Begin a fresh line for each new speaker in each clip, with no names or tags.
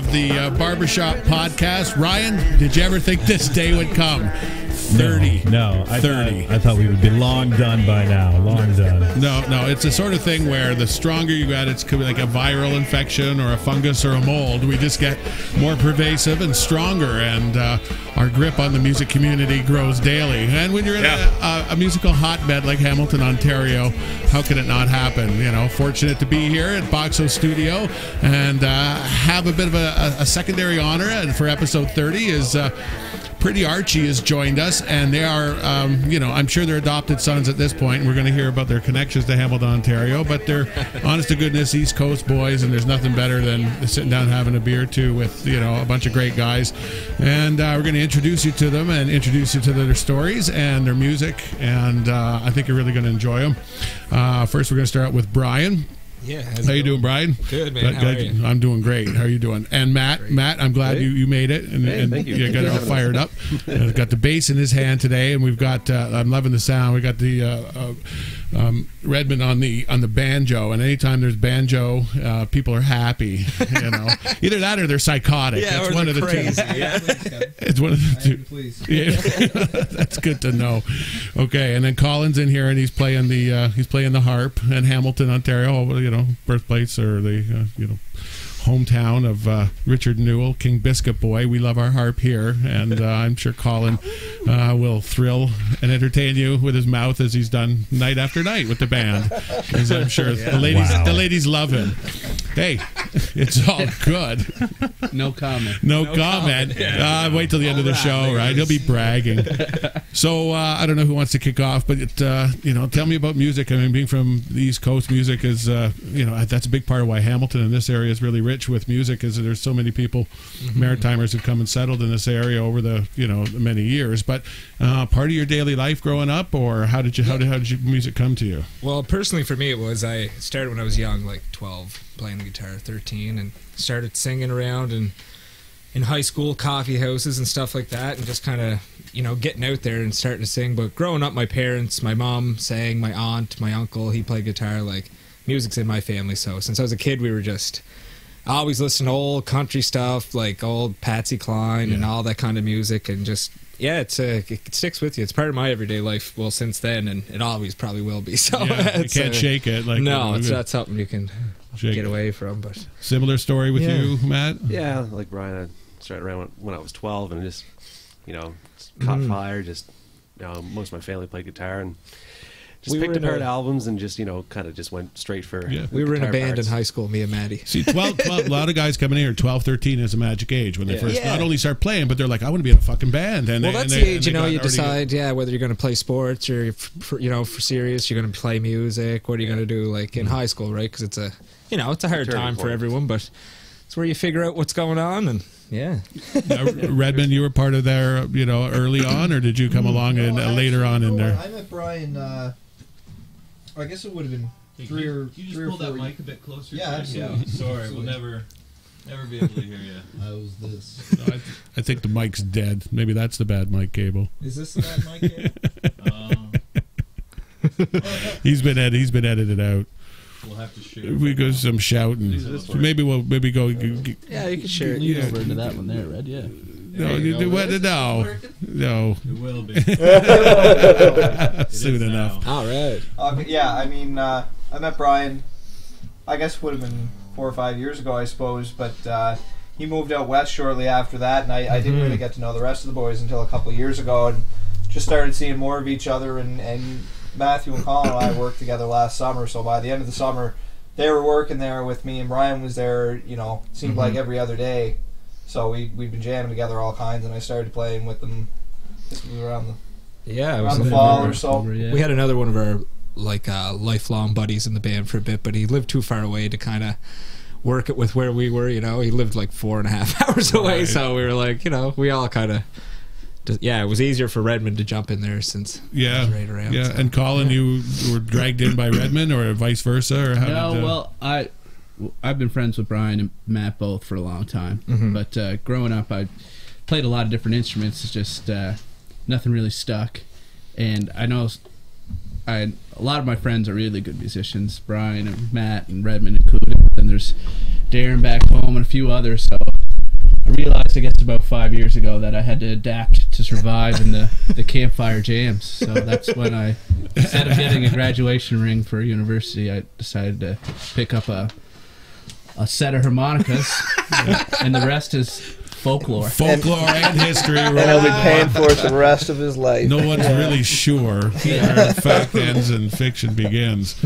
of the Barber Shop Podcast. Ryan, did you ever think this day would come? 30.
No, I
30.
I thought we would be long done by now. Long done.
No, it's the sort of thing where the stronger you get, it could be like a viral infection or a fungus or a mold. We just get more pervasive and stronger, and our grip on the music community grows daily. And when you're in a musical hotbed like Hamilton, Ontario, how can it not happen? You know, fortunate to be here at Boxo Studio and have a bit of a secondary honor. And for episode 30 is Pretty Archie has joined us, and they are, I'm sure they're adopted sons at this point, and we're going to hear about their connections to Hamilton, Ontario, but they're, honest to goodness, East Coast boys, and there's nothing better than sitting down having a beer, too, with, a bunch of great guys. And we're going to introduce you to them and introduce you to their stories and their music, and I think you're really going to enjoy them. First, we're going to start out with Brian.
Yeah.
How you doing, Brian?
Good, man. How are you?
I'm doing great. How are you doing? And Matt,
Great.
I'm glad you made it and
thank you.
You got it all fired up. Got the bass in his hand today, and we've got. I'm loving the sound. We got the Redmond on the banjo, and anytime there's banjo, people are happy. Either that or they're psychotic.
Yeah,
That's one of the
crazy.
two.
Yeah.
It's one of the two.
Please.
Yeah. That's good to know. Okay, and then Colin's in here, and he's playing the harp in Hamilton, Ontario. Birthplace or the hometown of Richard Newell, King Biscuit Boy. We love our harp here, and I'm sure Colin will thrill and entertain you with his mouth as he's done night after night with the band. As I'm sure the ladies love him. Hey, it's all good.
No comment.
No comment. Wait till the end of the show, right? He'll be bragging. So I don't know who wants to kick off, but tell me about music. I mean, being from the East Coast, music is that's a big part of why Hamilton and this area is really rich with music. Is that there's so many people, Maritimers, who've come and settled in this area over the many years. But part of your daily life growing up, or how did your music come to you?
Well, personally for me, it was I started when I was young, like 12, playing the guitar, 13, and started singing around and in high school, coffee houses and stuff like that, and just kind of getting out there and starting to sing. But growing up, my parents, my mom sang, my aunt, my uncle, he played guitar. Like, music's in my family. So since I was a kid, we were just always listening to old country stuff, like old Patsy Cline and all that kind of music, and just it sticks with you. It's part of my everyday life. Well, since then, and it always probably will be. So
you can't shake it. Like
no, it's not something you can get away from. But
similar story with you, Matt.
Yeah, like Brian, I started around when I was 12, and just caught fire. Just most of my family played guitar, and just picked apart albums, and just kind of just went straight for.
Yeah.
We were in a band
parts.
in high school, me and Maddie.
See, 12, a lot of guys coming in here, 12, 13 is a magic age when they first not only start playing, but they're like, I want to be in a fucking band. And
that's the age, you decide, whether you're going to play sports or, for serious, you're going to play music. What are you going to do, like, in high school, right? Because it's a, it's a hard time for everyone, but it's where you figure out what's going on, and
Redmond, you were part of there, early on, or did you come along later on in there?
I met Brian, I guess it would have been three or
Can you just
four
pull that mic a bit closer?
Yeah, absolutely.
Yeah. Sorry,
Absolutely.
we'll never be able to hear you.
How's this?
I think the mic's dead. Maybe that's the bad mic cable.
Is this the bad mic cable?
He's been edited out.
We'll have to share.
We go some shouting. Maybe we'll go.
Yeah, you can share it.
Lean over into that one there, Red. Yeah.
No, no.
It will be.
Soon enough.
All right.
Okay, yeah, I mean, I met Brian, I guess it would have been 4 or 5 years ago, I suppose, but he moved out west shortly after that, and I didn't really get to know the rest of the boys until a couple of years ago, and just started seeing more of each other, and Matthew and Colin and I worked together last summer, so by the end of the summer, they were working there with me, and Brian was there, seemed like every other day. So we'd been jamming together all kinds, and I started playing with them around the fall or so.
We had another one of our lifelong buddies in the band for a bit, but he lived too far away to kind of work it with where we were. He lived like 4.5 hours away, right. So we were like, we all kind of. It was easier for Redmond to jump in there since it was right around.
Yeah, so. And Colin, you were dragged in by Redmond, or vice versa, or how?
No, well, I've been friends with Brian and Matt both for a long time, but growing up, I played a lot of different instruments. It's just nothing really stuck, and I know a lot of my friends are really good musicians. Brian and Matt and Redmond included. And there's Darren back home and a few others. So realized, I guess, about 5 years ago that I had to adapt to survive in the campfire jams. So that's when I, instead of getting a graduation ring for university, I decided to pick up a set of harmonicas, and the rest is folklore
And history.
And he'll be paying for it the rest of his life.
No one's really sure where fact ends and fiction begins.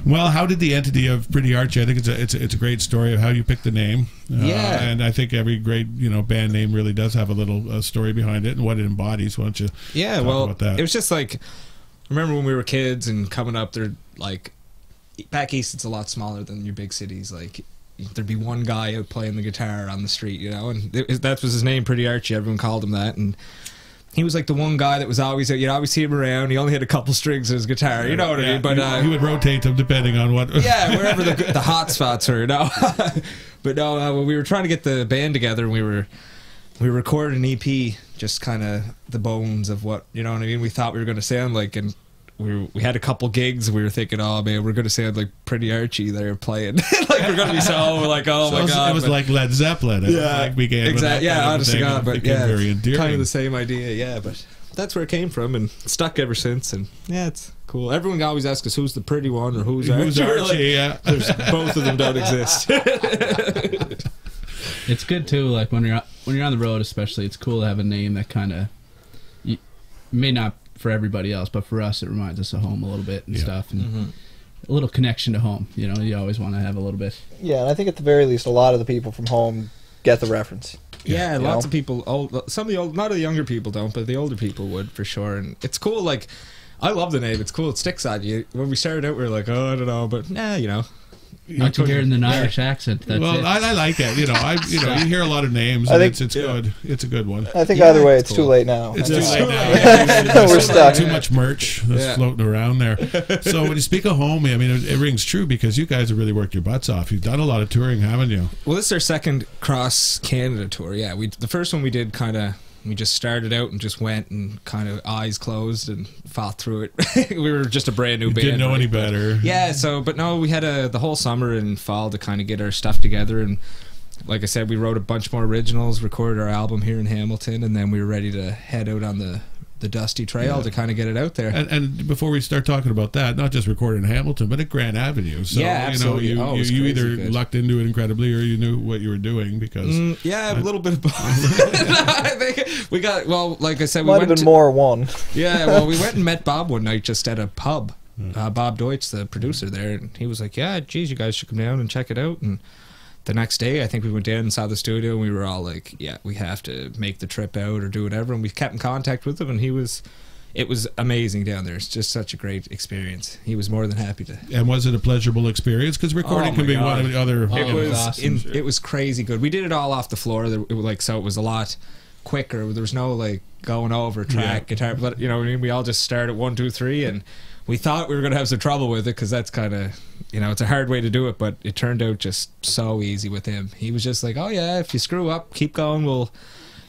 Well, how did the entity of Pretty Archie? I think it's a great story of how you picked the name.
Yeah.
And I think every great band name really does have a little story behind it and what it embodies. Why don't you talk about that?
It was just like, remember when we were kids and coming up, they're like, back east it's a lot smaller than your big cities. Like, there'd be one guy out playing the guitar on the street, and that was his name, Pretty Archie. Everyone called him that, and he was like the one guy that was always out. You'd always see him around. He only had a couple strings in his guitar, you know what I mean? But
he would rotate them depending on what.
wherever the hot spots were, But no, when we were trying to get the band together, we recorded an EP, just kind of the bones of what, you know what I mean? We thought we were going to sound like, and we had a couple gigs. We were thinking, oh man, we're going to sound like Pretty Archie there playing. Like we're going to be so like, oh my god.
It was like Led Zeppelin. Began
exactly. Yeah, honest to God, but
very endearing.
Kind of the same idea. Yeah, but that's where it came from, and stuck ever since. And yeah, it's cool. Everyone always asks us who's the pretty one or who's Archie.
Like,
both of them don't exist.
It's good too. Like when you're on the road, especially, it's cool to have a name that kind of may not for everybody else, but for us, it reminds us of home a little bit and stuff, and a little connection to home. You always want to have a little bit.
Yeah, and I think at the very least, a lot of the people from home get the reference.
Yeah, lots of people. Some of the not of the younger people don't, but the older people would for sure. And it's cool. Like, I love the name. It's cool. It sticks on you. When we started out, we were like, oh, I don't know, but
I can hear in the Irish accent. That's it.
I like it. You hear a lot of names. And it's good. It's a good one.
I think either way, it's too late now.
It's too late now.
We're stuck.
Too much merch that's floating around there. So when you speak of home, I mean, it rings true because you guys have really worked your butts off. You've done a lot of touring, haven't you?
Well, this is our second cross Canada tour. Yeah, the first one we did we just started out and just went and kind of eyes closed and fought through it. We were just a brand new band.
Didn't know any better.
Yeah, but no, we had the whole summer and fall to kind of get our stuff together. And like I said, we wrote a bunch more originals, recorded our album here in Hamilton, and then we were ready to head out on the dusty trail to kind of get it out there.
And before we start talking about that, not just recording in Hamilton, but at Grand Avenue. So,
absolutely.
You either lucked into it incredibly or you knew what you were doing because...
a little bit of both. I think we got, like I said, we
might have been more one.
Yeah, well, we went and met Bob one night just at a pub. Bob Deutsch, the producer there, and he was like, yeah, geez, you guys should come down and check it out. And the next day, I think we went down and saw the studio, and we were all like, yeah, we have to make the trip out or do whatever. And we kept in contact with him, and it was amazing down there. It's just such a great experience. He was more than happy to.
And was it a pleasurable experience? Because recording can be one of the other.
It was crazy good. We did it all off the floor. So it was a lot quicker. There was no going over track guitar, but we all just started 1, 2, 3, and we thought we were going to have some trouble with it because that's kind of, it's a hard way to do it, but it turned out just so easy with him. He was just like, oh yeah, if you screw up, keep going.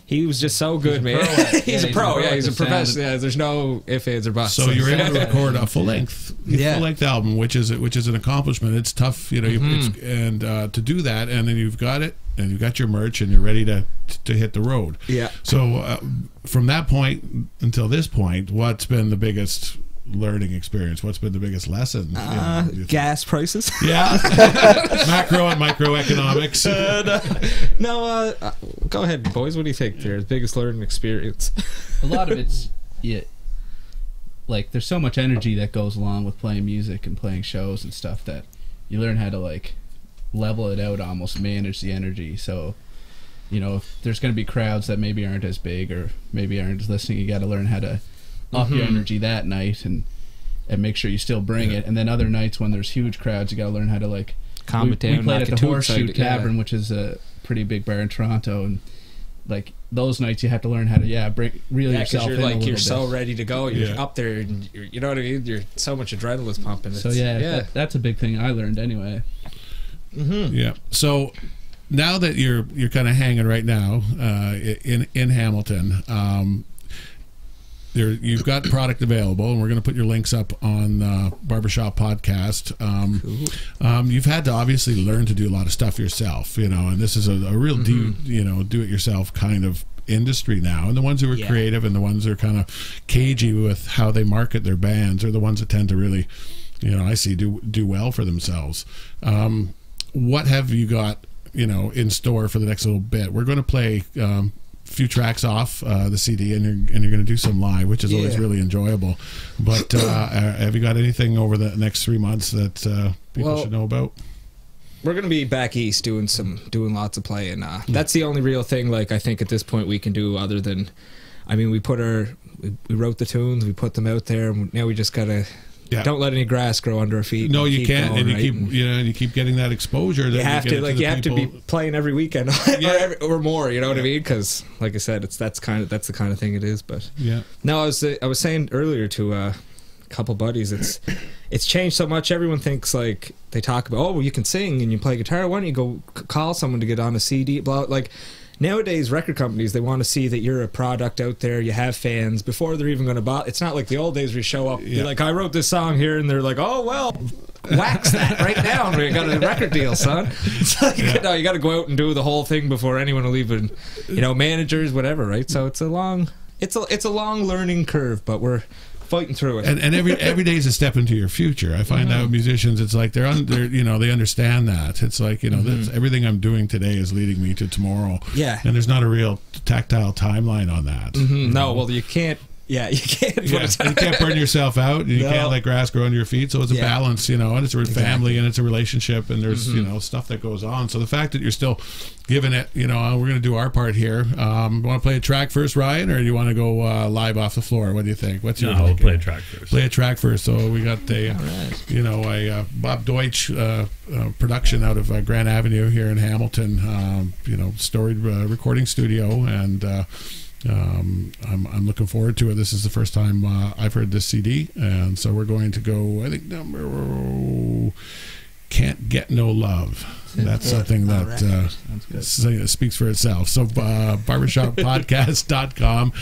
He was just so good, man. He's a pro. Yeah, he's a professional. Yeah, there's no ifs, ands, or buts.
So you're able to record a full-length album, which is an accomplishment. It's tough, and to do that, and then you've got it, and you've got your merch, and you're ready to hit the road.
Yeah.
So from that point until this point, what's been the biggest learning experience? What's been the biggest lesson?
Gas prices.
Yeah. Macro and microeconomics.
Go ahead, boys. What do you think there? Biggest learning experience?
A lot of it's there's so much energy that goes along with playing music and playing shows and stuff that you learn how to level it out, almost manage the energy. So if there's going to be crowds that maybe aren't as big or maybe aren't as listening, you got to learn how to up your energy that night and make sure you still bring it. And then other nights when there's huge crowds, you got to learn how to
calm it down.
We played at the Horseshoe Tavern, which is a pretty big bar in Toronto, and those nights you have to learn how to reel yourself in a little
you're
bit.
So ready to go. You're up there, and you know what I mean. You're so much adrenaline's pumping.
So that's a big thing I learned anyway.
Yeah. So now that you're kind of hanging right now in Hamilton. you've got product available, and we're going to put your links up on Barber Shop Podcast. You've had to obviously learn to do a lot of stuff yourself, and this is a real do-it-yourself kind of industry now. And the ones who are creative and the ones who are kind of cagey with how they market their bands are the ones that tend to really, I see do well for themselves. What have you got, in store for the next little bit? We're going to play few tracks off the CD, and you're going to do some live, which is always really enjoyable. But have you got anything over the next 3 months that people should know about?
We're going to be back east doing lots of playing. That's the only real thing, like, I think at this point we can do, other than, we wrote the tunes, we put them out there, and now we just got to don't let any grass grow under our feet.
No, you can't, going, and you keep getting that exposure.
You have to be playing every weekend or more. You know what I mean? Because, like I said, that's the kind of thing it is. But no, I was saying earlier to a couple buddies, it's changed so much. Everyone thinks, like, they talk about, you can sing and you play guitar. Why don't you go call someone to get on a CD? Blah, like. Nowadays, record companies, they want to see that you're a product out there, you have fans, before they're even going to buy. It's not like the old days where you show up, you're like, I wrote this song here, and they're like, oh, well, wax that right now, we got a record deal, son. It's like, no, you got to go out and do the whole thing before anyone will even, managers, whatever, right? So it's a long learning curve, but we're fighting through it.
And every day is a step into your future. I find out musicians, it's like they understand that. It's like, that's, everything I'm doing today is leading me to tomorrow. Yeah. And there's not a real tactile timeline on that.
No, well, you can't. Yeah, you can't.
You can't burn yourself out. And you can't let grass grow under your feet. So it's a balance, and it's a family, and it's a relationship, and there's stuff that goes on. So the fact that you're still giving it, we're going to do our part here. Want to play a track first, Ryan, or do you want to go live off the floor? What do you think? What's your
we'll play a track first.
Play a track first. So we got a Bob Deutsch production out of Grand Avenue here in Hamilton. Storied recording studio, and. I'm looking forward to it. This is the first time I've heard this CD, and so we're going to go, I think, number Can't Get No Love. That's something that speaks for itself. So barbershoppodcast.com.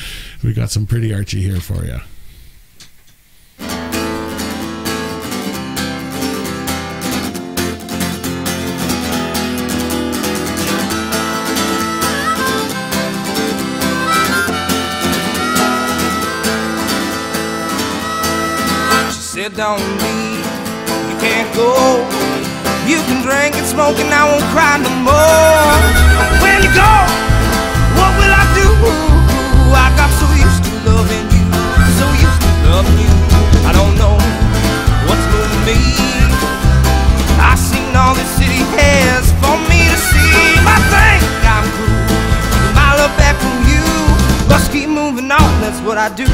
We got some Pretty Archie here for you.
Don't leave, you can't go. You can drink and smoke and I won't cry no more. When you go, what will I do? I got so used to loving you, so used to loving you. I don't know what's moving me. I seen all this city has for me to see. I think I'm through with my love back from you. Must keep moving on, that's what I do.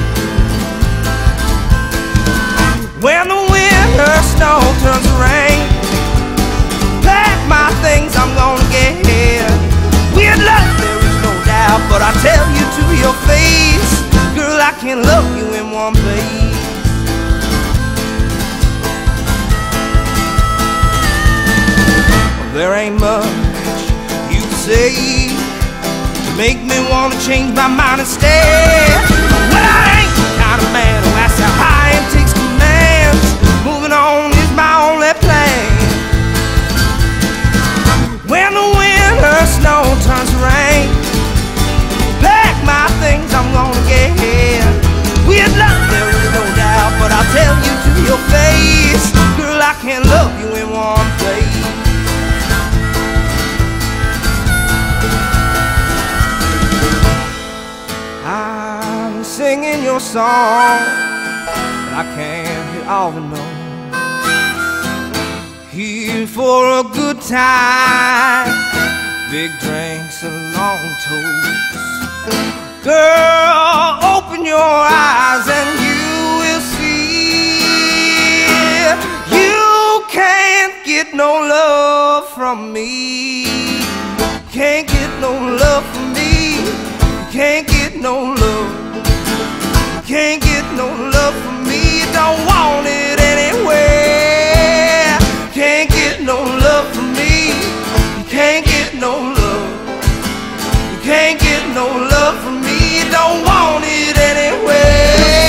When the winter snow turns to rain, pack my things, I'm gonna get here. Weird love, there is no doubt, but I tell you to your face, girl, I can't love you in one place. Well, there ain't much you can say to make me wanna change my mind and stay. Well, I ain't the kind of man who asks how high and takes commands. Moving on is my only plan. When the winter snow turns to rain, pack my things, I'm gonna get here. Weird love, there is no doubt, but I'll tell you to your face, girl, I can't love you in one place. I'm singing your song, but I can't hear all the notes. Here for a good time, big drinks and long toast. Girl, open your eyes and you will see. You can't get no love from me. Can't get no love from me. Can't get no love. Can't get no love from me. You don't want it anyway. Can't get no love from me. You can't get no love. You can't get no love from me. You don't want it anyway.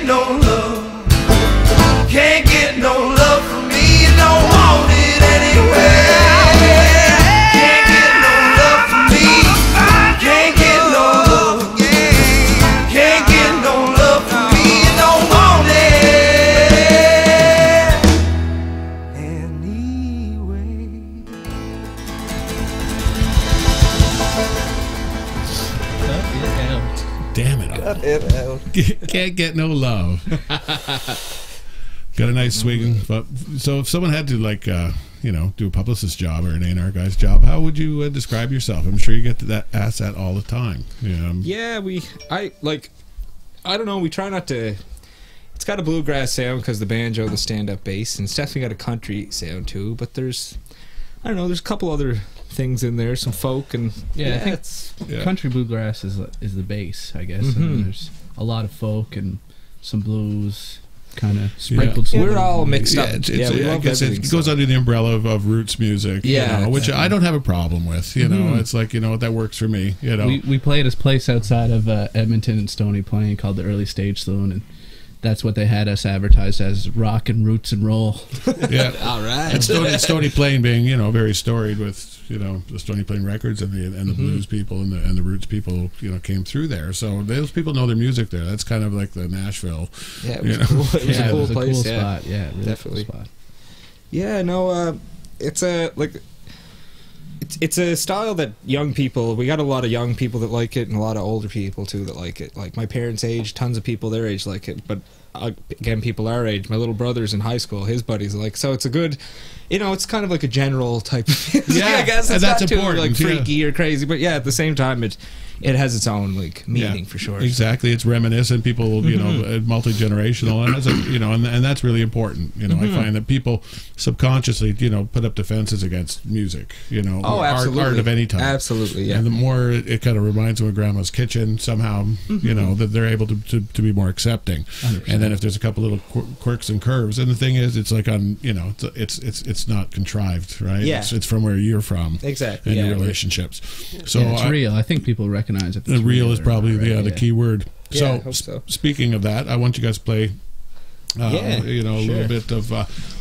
get no love. Can't get no love from me. You don't want it anyway. Can't get no love from me. Can't get no love. Can't get no love from me. You don't want it anyway.
Damn it. Can't get no love. Got a nice swing. But so if someone had to like do a publicist job or an A&R guy's job, how would you describe yourself? I'm sure you get asked that all the time.
Yeah, I don't know, we try not to. It's got a bluegrass sound because the banjo, the stand-up bass, and it's definitely got a country sound too, but there's a couple other things in there, some folk, and
I think country bluegrass is the base, I guess. And then there's a lot of folk and some blues kind of sprinkled.
We're all mixed up.
We love everything. It goes under the umbrella of roots music, which I don't have a problem with. It's like that works for me.
We play at this place outside of Edmonton and Stony Plain called the Early Stage Saloon, and that's what they had us advertised as, rock and roots and roll.
Yeah.
All right.
And Stony Plain being, very storied with, the Stony Plain Records and the blues people and the roots people, came through there. So those people know their music there. That's kind of like the Nashville.
Yeah, it was cool. It was a cool place.
Cool spot. Yeah, really
definitely.
Cool spot.
Yeah, no, it's a style that young people, we got a lot of young people that like it and a lot of older people too that like it. Like my parents' age, tons of people their age like it, but again, people our age, my little brother's in high school, his buddies like, so it's a good, it's kind of like a general type of music, I guess. It's
that's
not too
important,
like freaky or crazy, but at the same time it has its own like meaning for sure.
Exactly, it's reminiscent. People, multi-generational, and and that's really important. I find that people subconsciously, put up defenses against music.
Absolutely.
Art of any type.
Absolutely, yeah.
And the more it kind of reminds them of Grandma's kitchen, somehow, that they're able to be more accepting.
100%.
And then if there's a couple little quirks and curves, and the thing is, it's like it's not contrived, right?
Yeah.
It's from where you're from.
Exactly.
And your relationships. So
it's real. I think people recognize it.
The real is probably the key word.
Yeah, I hope so.
Speaking of that, I want you guys to play a little bit of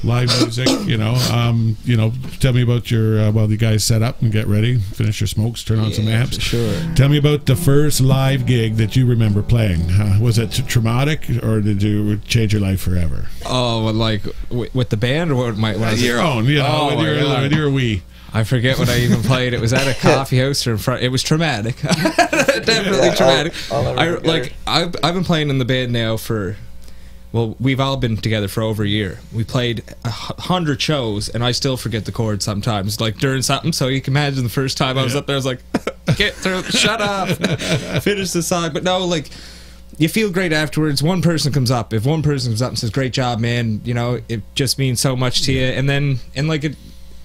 live music. Tell me about your while you guys set up and get ready, finish your smokes, turn on some amps.
Sure.
Tell me about the first live gig that you remember playing. Was it traumatic, or did you change your life forever?
Oh, like with the band, or what?
Your own, with your wee.
I forget what I even played. It was at a coffee house or in front. It was traumatic. Definitely traumatic. I've been playing in the band now for, we've all been together for over a year. We played 100 shows, and I still forget the chords sometimes, like during something. So you can imagine the first time I was up there, I was like, "Get through, shut up, finish the song." But no, like, you feel great afterwards. One person comes up. If one person comes up and says, "Great job, man," it just means so much to you. And then,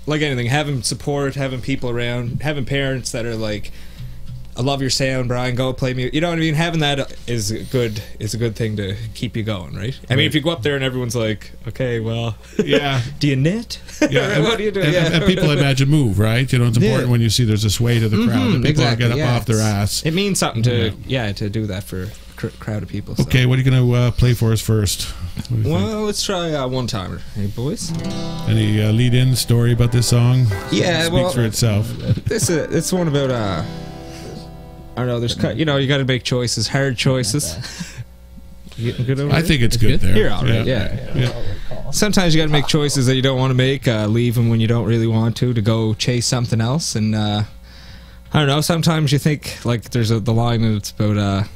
like anything, having support, having people around, having parents that are like, "I love your sound, Brian, go play me." You know what I mean? Having that is a good thing to keep you going, right? I mean, if you go up there and everyone's like, "Okay, well,
yeah,
do you knit?
Yeah,
what do you do?"
And people imagine move, right? It's important when you see there's a sway to the crowd. That people get up off their ass.
It means something to do that for a crowd of people. So.
Okay, what are you going to play for us first?
Well, let's try One Timer. Hey, boys.
Any lead-in story about this song?
Yeah,
Speaks for itself.
It's one about I don't know. There's you got to make choices, hard choices.
I think it's good there.
You're all right. Yeah. Sometimes you got to make choices that you don't want to make. Leave them when you don't really want to go chase something else. And I don't know. Sometimes you think like there's the line and it's about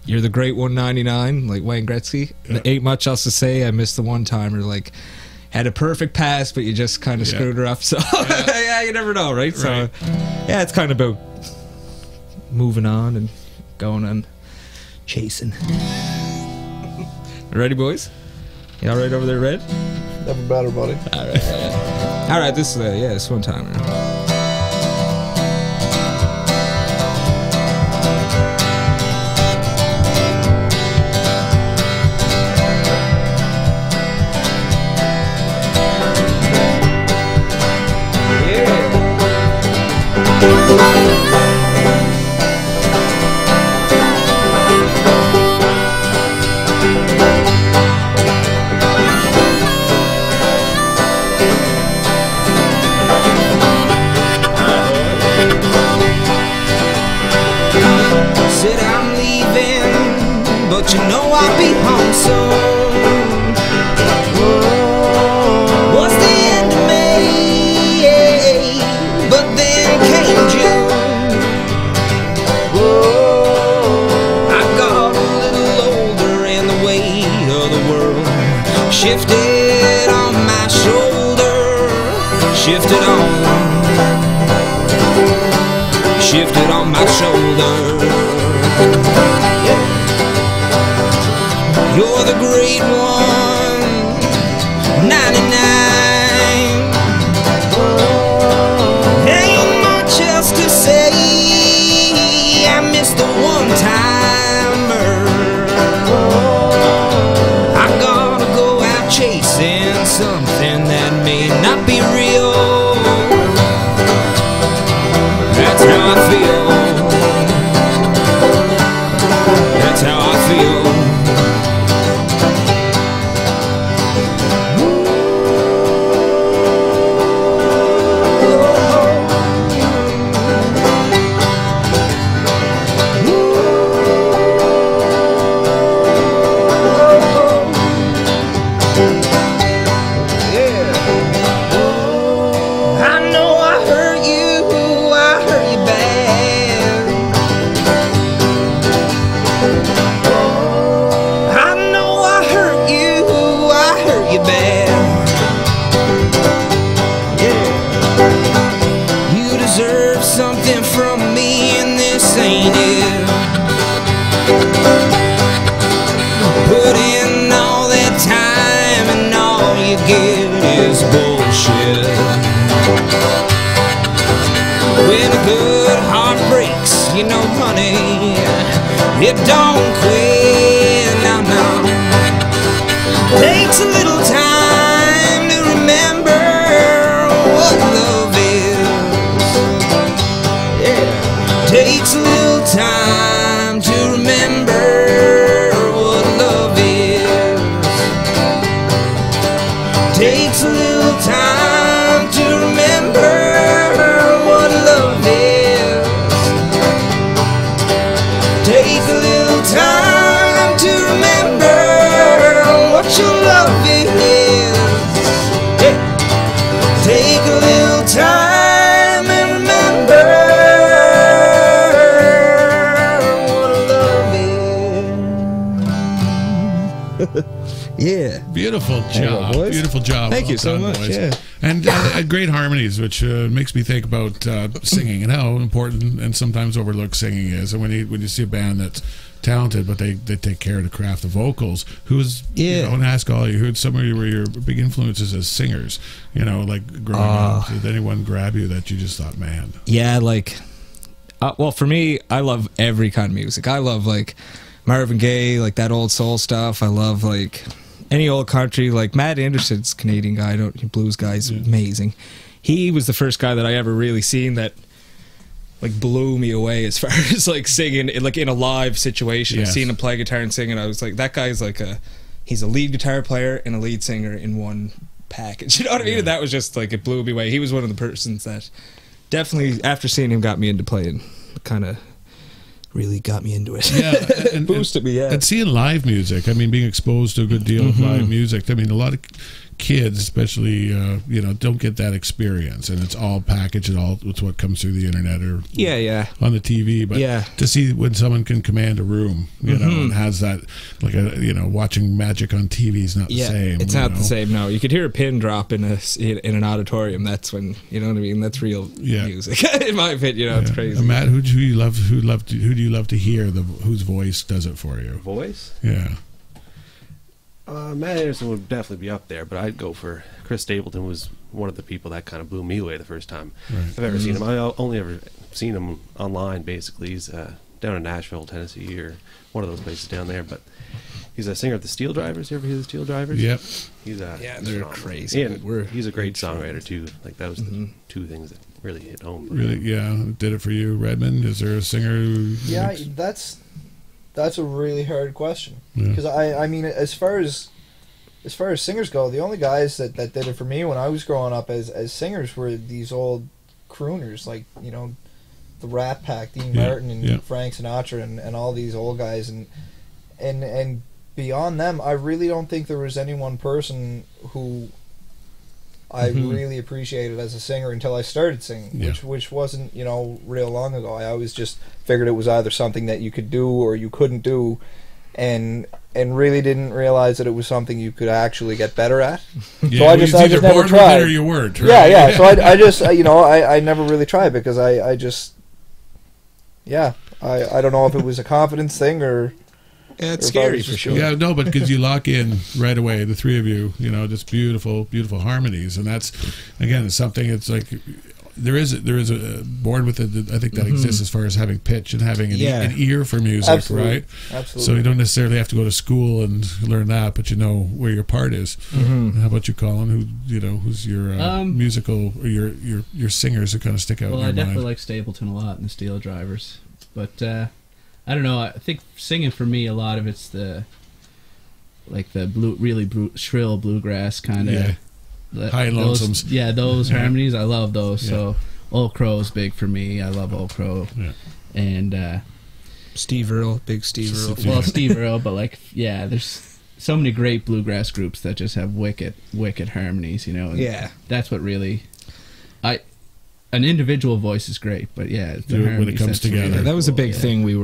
you're the great 199, like Wayne Gretzky. Yeah. Ain't much else to say. I missed the one timer. Like, had a perfect pass, but you just kind of screwed her up. So you never know, right? So it's kind of about moving on and going on chasing. Ready, boys? You all right over there, Red?
Never better, buddy.
All right. This is this one timer.
but you know I'll be home soon. Was the end of May, but then came June. I got a little older and the weight of the world shifted on my shoulder, shifted on my shoulder. You're the great one, 99. Ain't much else to say. I miss the one-timer. I gotta go out chasing something that may not be real. That's how I feel. That's how I feel. You know, honey, it don't quit, no, no. Takes a little time to remember what love is. Yeah, takes a little time to remember what love is. Takes a little time to remember what love is. Take a little time to remember what your love is. Yeah. Take a little time and remember what love is. Yeah.
Beautiful job. Beautiful job.
Thank you so much.
Boys.
Yeah.
And great harmonies, which makes me think about singing and how important and sometimes overlooked singing is. And when you see a band that's talented, but they take care of the craft of vocals, who's you know, and ask all you, who's some of your big influences as singers? You know, like growing up, did anyone grab you that you just thought, man?
Yeah, like, well, for me, I love every kind of music. I love like Marvin Gaye, like that old soul stuff. I love like any old country, like Matt Anderson's Canadian guy, blues guy, is amazing. He was the first guy that I ever really seen that like blew me away as far as like singing, like in a live situation. I've seen him play guitar and sing, and I was like, that guy's like he's a lead guitar player and a lead singer in one package. You know what I mean? And that was just like, it blew me away. He was one of the persons that definitely, after seeing him, got me into playing. Kind of really got me into it.
Yeah, and
boosted me. Yeah,
and seeing live music. I mean, being exposed to a good deal of live music. I mean, a lot of kids, especially, you know, don't get that experience, and it's all packaged. It's what comes through the internet or on the TV. But to see when someone can command a room, you know, and has that, like watching magic on TV is not the same.
It's not the same. No, you could hear a pin drop in an auditorium. That's when, you know what I mean. That's real music, in my opinion. You know, it's crazy.
Matt, who do you love? Who do you love to hear? Whose voice does it for you?
Voice?
Yeah.
Matt Anderson would definitely be up there, but I'd go for Chris Stapleton. Was one of the people that kind of blew me away the first time I've ever seen him. I only ever seen him online, basically. He's down in Nashville, Tennessee, or one of those places down there. But he's a singer of the Steel Drivers. You ever hear the Steel Drivers?
Yep.
He's
they're crazy.
And he's a great songwriter too. Like that was the two things that really hit home.
Really, did it for you, Redmond? Is there a singer who?
Yeah, that's a really hard question, because I mean, as far as singers go, the only guys that did it for me when I was growing up as singers were these old crooners, like, you know, the Rat Pack, Dean Martin and Frank Sinatra and all these old guys, and and beyond them, I really don't think there was any one person who I really appreciated as a singer until I started singing, which wasn't, you know, real long ago. I always just figured it was either something that you could do or you couldn't do, and really didn't realize that it was something you could actually get better at.
Yeah,
so I just never tried.
Or you weren't. Right?
Yeah. So I just, you know, I never really tried because I just, I don't know if it was a confidence thing or.
Yeah, it's scary for sure.
Yeah, no, but because you lock in right away, the three of you, you know, just beautiful, beautiful harmonies, and that's, again, it's something. It's like there is a board with it. I think that exists as far as having pitch and having an ear for music,
Absolutely.
right?
Absolutely.
So you don't necessarily have to go to school and learn that, but you know where your part is. How about you, Colin? Who's your musical or your singers that kind of stick out?
Well,
in your
I definitely
mind?
like Stapleton a lot and the Steel Drivers, but. I don't know. I think singing for me, a lot of it's the shrill bluegrass kind of
high and lonesomes.
Yeah, those harmonies. I love those. Yeah. So Old Crow's big for me. I love Old Crow. Yeah. And
Steve Earle, big Steve Earle.
Well, Steve Earle, but there's so many great bluegrass groups that just have wicked harmonies. You know. And that's what really. An individual voice is great, but
when it comes together,
that was a big thing we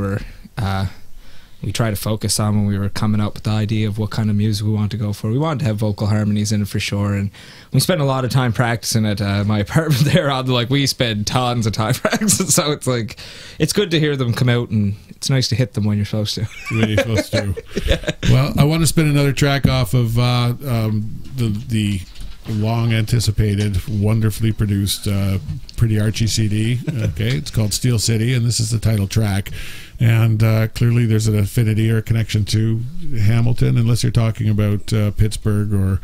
tried to focus on when we were coming up with the idea of what kind of music we wanted to go for. We wanted to have vocal harmonies in it for sure, and we spent a lot of time practicing at my apartment there. We spend tons of time practicing, so it's good to hear them come out, and it's nice to hit them when you're supposed to.
When you're supposed to. Well, I want to spin another track off of the long anticipated, wonderfully produced Pretty Archie CD. Okay, it's called Steel City, and this is the title track. And clearly there's an affinity or a connection to Hamilton, unless you're talking about Pittsburgh or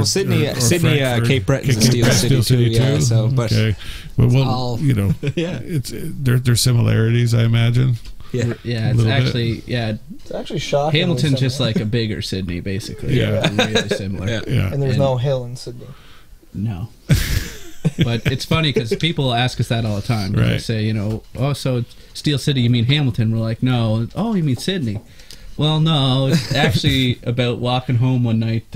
Sydney,
Frankfurt.
Cape Breton, Steel City too. Yeah, so but
okay, well, you know, it's there's similarities, I imagine.
It's
actually shocking.
Hamilton's just like a bigger Sydney, basically. Really similar.
And there's no hill in Sydney.
No. But it's funny because people ask us that all the time. Right. They say, you know, oh, so Steel City, you mean Hamilton? We're like, no. Oh, you mean Sydney? Well, no. It's actually about walking home one night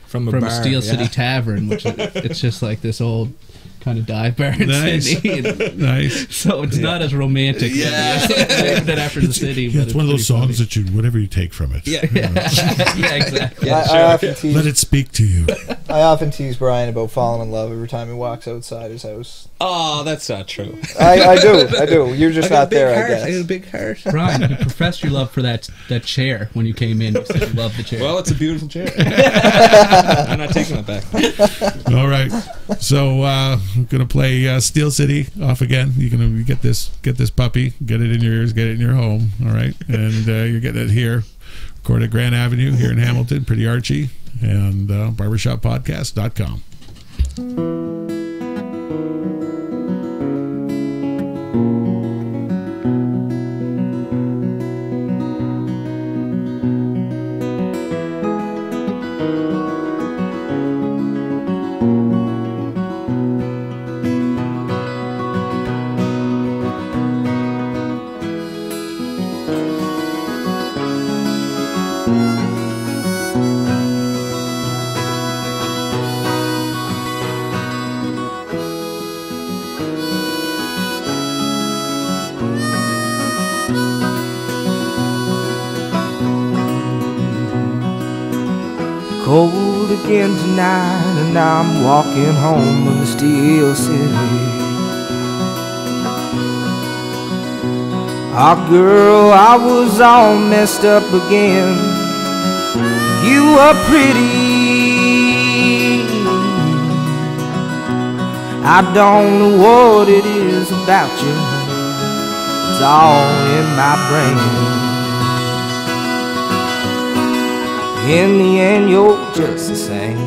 from a Steel City tavern, which it's just like this old kind of dive bar in Sydney.
Nice.
So it's not as romantic. Named it after the city.
But it's one of those songs that whatever you take from it.
Yeah, exactly.
I often tease,
let it speak to you.
I often tease Brian about falling in love every time he walks outside his house.
Oh, that's not true.
I do. You're just not there, I guess.
I got a big heart.
Brian, you professed your love for that chair when you came in. You said you loved the chair.
Well, it's a beautiful chair. I'm not taking it back.
All right. So I'm gonna play Steel City off again. You're gonna get this puppy, get it in your ears, get it in your home. All right, and you're getting it here, recorded at Grand Avenue here in Hamilton. Pretty Archie and barbershoppodcast.com.
Cold again tonight, and I'm walking home in the Steel City. Oh girl, I was all messed up again. You were pretty. I don't know what it is about you. It's all in my brain. In the end, you're just the same.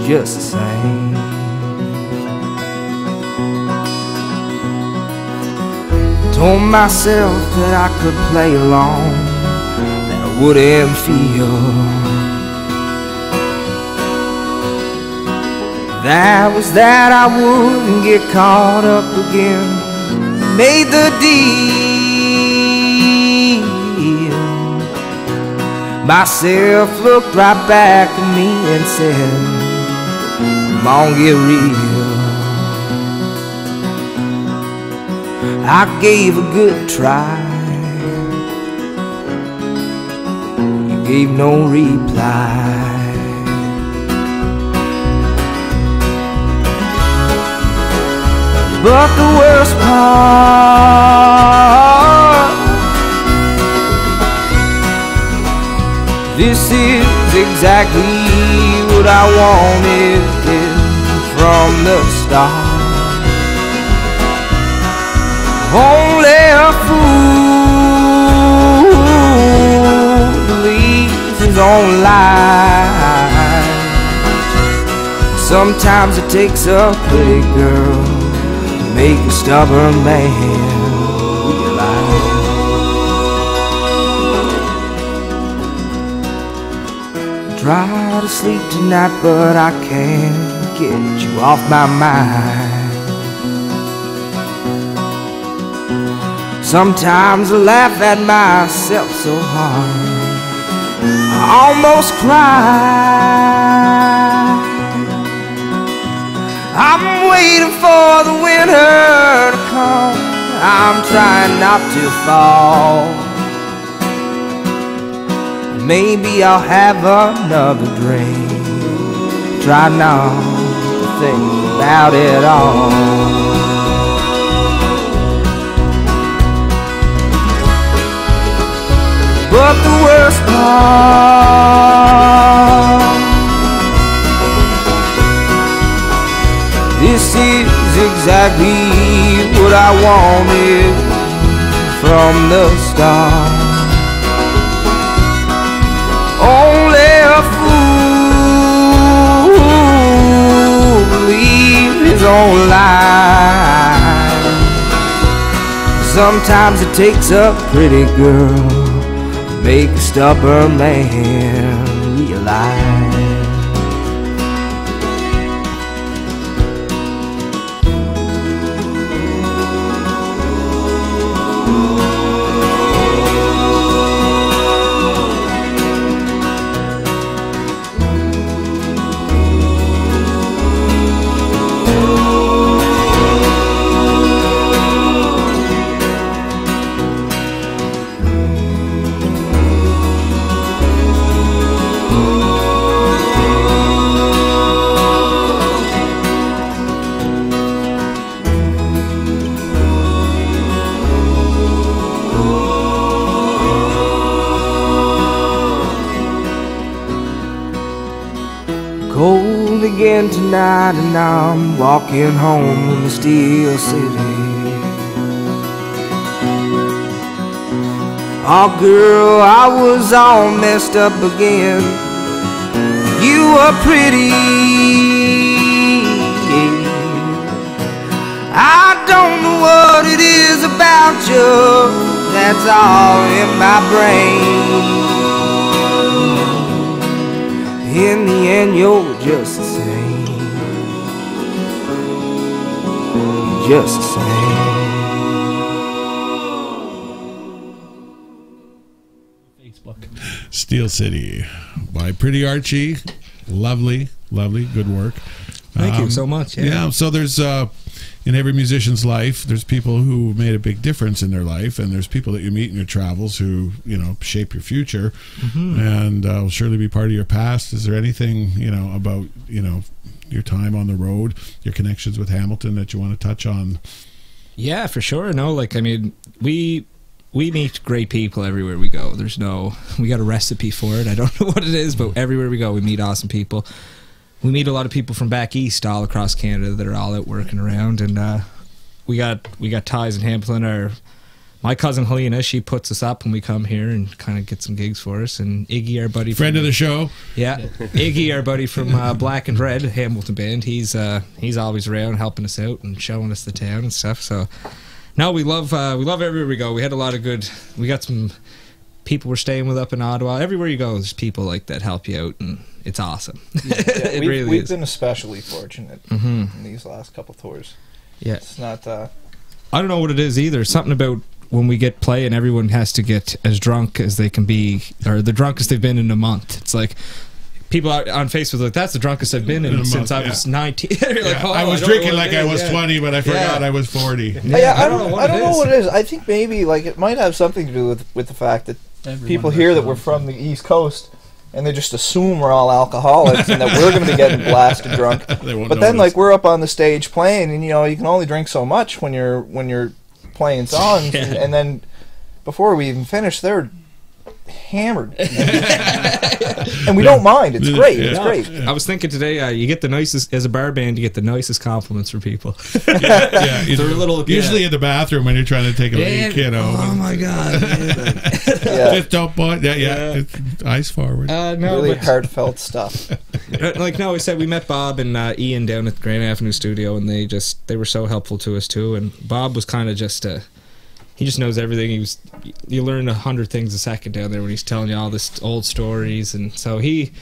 You're just the same. Told myself that I could play along, that I wouldn't feel. That was that I wouldn't get caught up again. Made the deal. Myself looked right back at me and said, come on, get real. I gave a good try. You gave no reply. But the worst part, this is exactly what I wanted from the start. Only a fool believes his own lies. Sometimes it takes a pretty girl to make a stubborn man realize. Try to sleep tonight, but I can't get you off my mind. Sometimes I laugh at myself so hard I almost cry. I'm waiting for the winter to come. I'm trying not to fall. Maybe I'll have another drink. Try not to think about it all. But the worst part, this is exactly what I wanted from the start. Only a fool believes his own lie. Sometimes it takes a pretty girl make a stubborn man realize. Cold again tonight, and I'm walking home from the Steel City. Oh girl, I was all messed up again. You were pretty. I don't know what it is about you that's all in my brain. In the end, you're just the same. You're just the same.
Facebook.
Steel City by Pretty Archie. Lovely, lovely, good work.
Thank you so much.
Yeah, so there's in every musician's life, there's people who made a big difference in their life, and there's people that you meet in your travels who, you know, shape your future, and will surely be part of your past. Is there anything, you know, about, you know, your time on the road, your connections with Hamilton that you want to touch on?
Yeah, for sure. No, like, I mean, we meet great people everywhere we go. We got a recipe for it. I don't know what it is, but everywhere we go, we meet awesome people. We meet a lot of people from back east, all across Canada, that are all out working around, and we got ties in Hamilton. My cousin Helena, she puts us up when we come here and kind of get some gigs for us. And Iggy, our buddy,
friend of the show,
yeah, Iggy, our buddy from Black and Red Hamilton band, he's always around helping us out and showing us the town and stuff. So, no, we love everywhere we go. We had a lot of good. We got some people we're staying with up in Ottawa. Everywhere you go, there's people like that help you out, and it's awesome.
Yeah,
we've
been especially fortunate in these last couple tours.
Yeah,
it's not.
I don't know what it is either. Something about when we get playing, everyone has to get as drunk as they can be, or the drunkest they've been in a month. It's like people out on Facebook are like, that's the drunkest I've been in since I was 19. You're like,
I was drinking like I was 20, but I forgot I was 40.
I don't know what it is. I think maybe like it might have something to do with the fact that people hear that we're from the East Coast, and they just assume we're all alcoholics and that we're going to be getting blasted drunk. But then, like, we're up on the stage playing, and you can only drink so much when you're playing songs, and then before we even finish, they're hammered, and we don't mind. It's great. It's great.
I was thinking today, you get the nicest as a bar band. You get the nicest compliments from people.
They're a little usually in the bathroom when you're trying to take a leak.
Oh my god!
Just don't point. It's eyes forward.
No, really heartfelt stuff.
We said we met Bob and Ian down at the Grand Avenue studio, and they were so helpful to us too. And Bob was kind of just he just knows everything. You learn 100 things a second down there when he's telling you all this old stories, and so he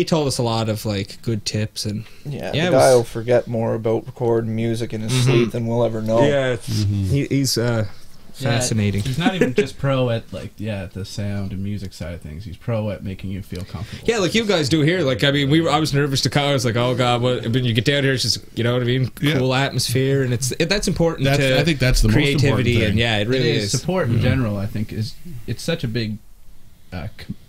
told us a lot of like good tips. And
the guy will forget more about recording music in his sleep than we'll ever know.
Yeah, he's fascinating.
He's not even just pro at the sound and music side of things. He's pro at making you feel comfortable.
Yeah, like you guys do here. Like, I mean, I was nervous to come. I was like, oh god, when you get down here, it's just, you know what I mean, cool atmosphere, and that's important.
I think that's the
creativity,
most important thing.
and it really is.
Support in general, I think, it's such a big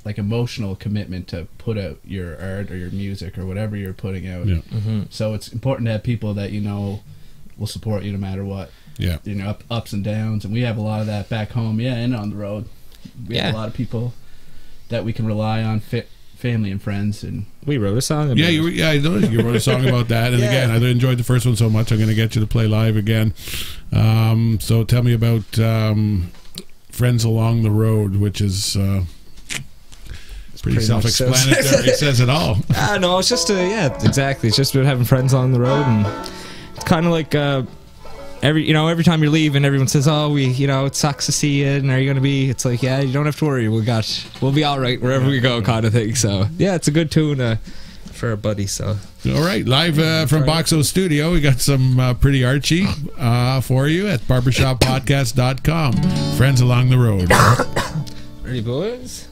emotional commitment to put out your art or your music or whatever you're putting out. So it's important to have people that will support you no matter what. Ups and downs, and we have a lot of that back home, and on the road. We have a lot of people that we can rely on, family and friends, and
we wrote a song about
it. I noticed you wrote a song about that, and again, I enjoyed the first one so much, I'm going to get you to play live again. So tell me about Friends Along the Road, which is pretty self-explanatory. It says it all.
No, it's just exactly. It's just about having friends along the road, and it's kind of like every time you're leaving, everyone says, "Oh, it sucks to see you, and are you going to be?" It's like, yeah, you don't have to worry. We'll be all right wherever we go, kind of thing. So yeah, it's a good tune for our buddy. So
all right, live from Boxo Studio, we got some Pretty Archie for you at barbershoppodcast.com. Friends Along the Road.
Ready, boys?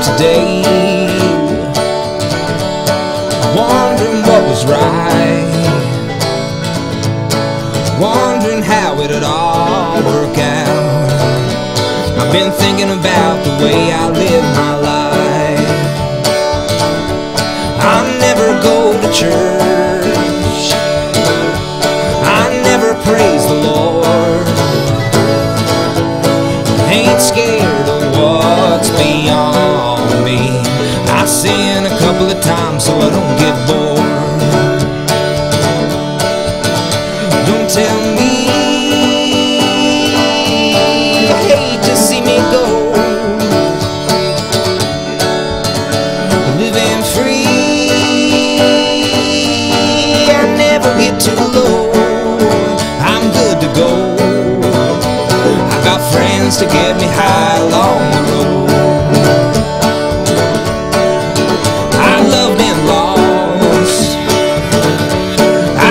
Today, wondering what was right, wondering how it'd all work out. I've been thinking about the way I live my life. I never go to church, I never praise the Lord, ain't scared of what's beyond. I sin a couple of times so I don't get bored. Don't tell me you hate to see me go. Living free, I never get too low. I'm good to go. I got friends to get me high along the road.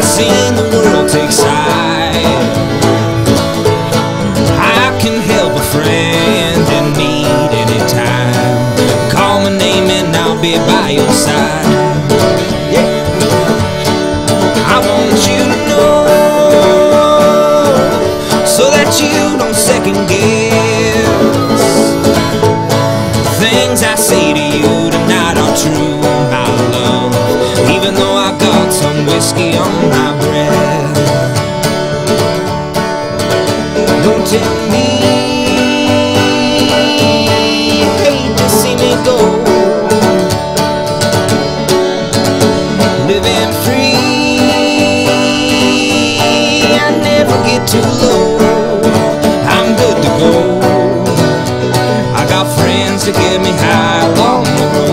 Seen the world take side. I can help a friend in need anytime. Call my name and I'll be by your side. Yeah. I want you to know, so that you don't second guess. Things I say to you tonight are true, my love. Even though I got some whiskey on my breath. Don't tell me you hate to see me go. Living free, I never get too low. I'm good to go. I got friends to get me high along the road.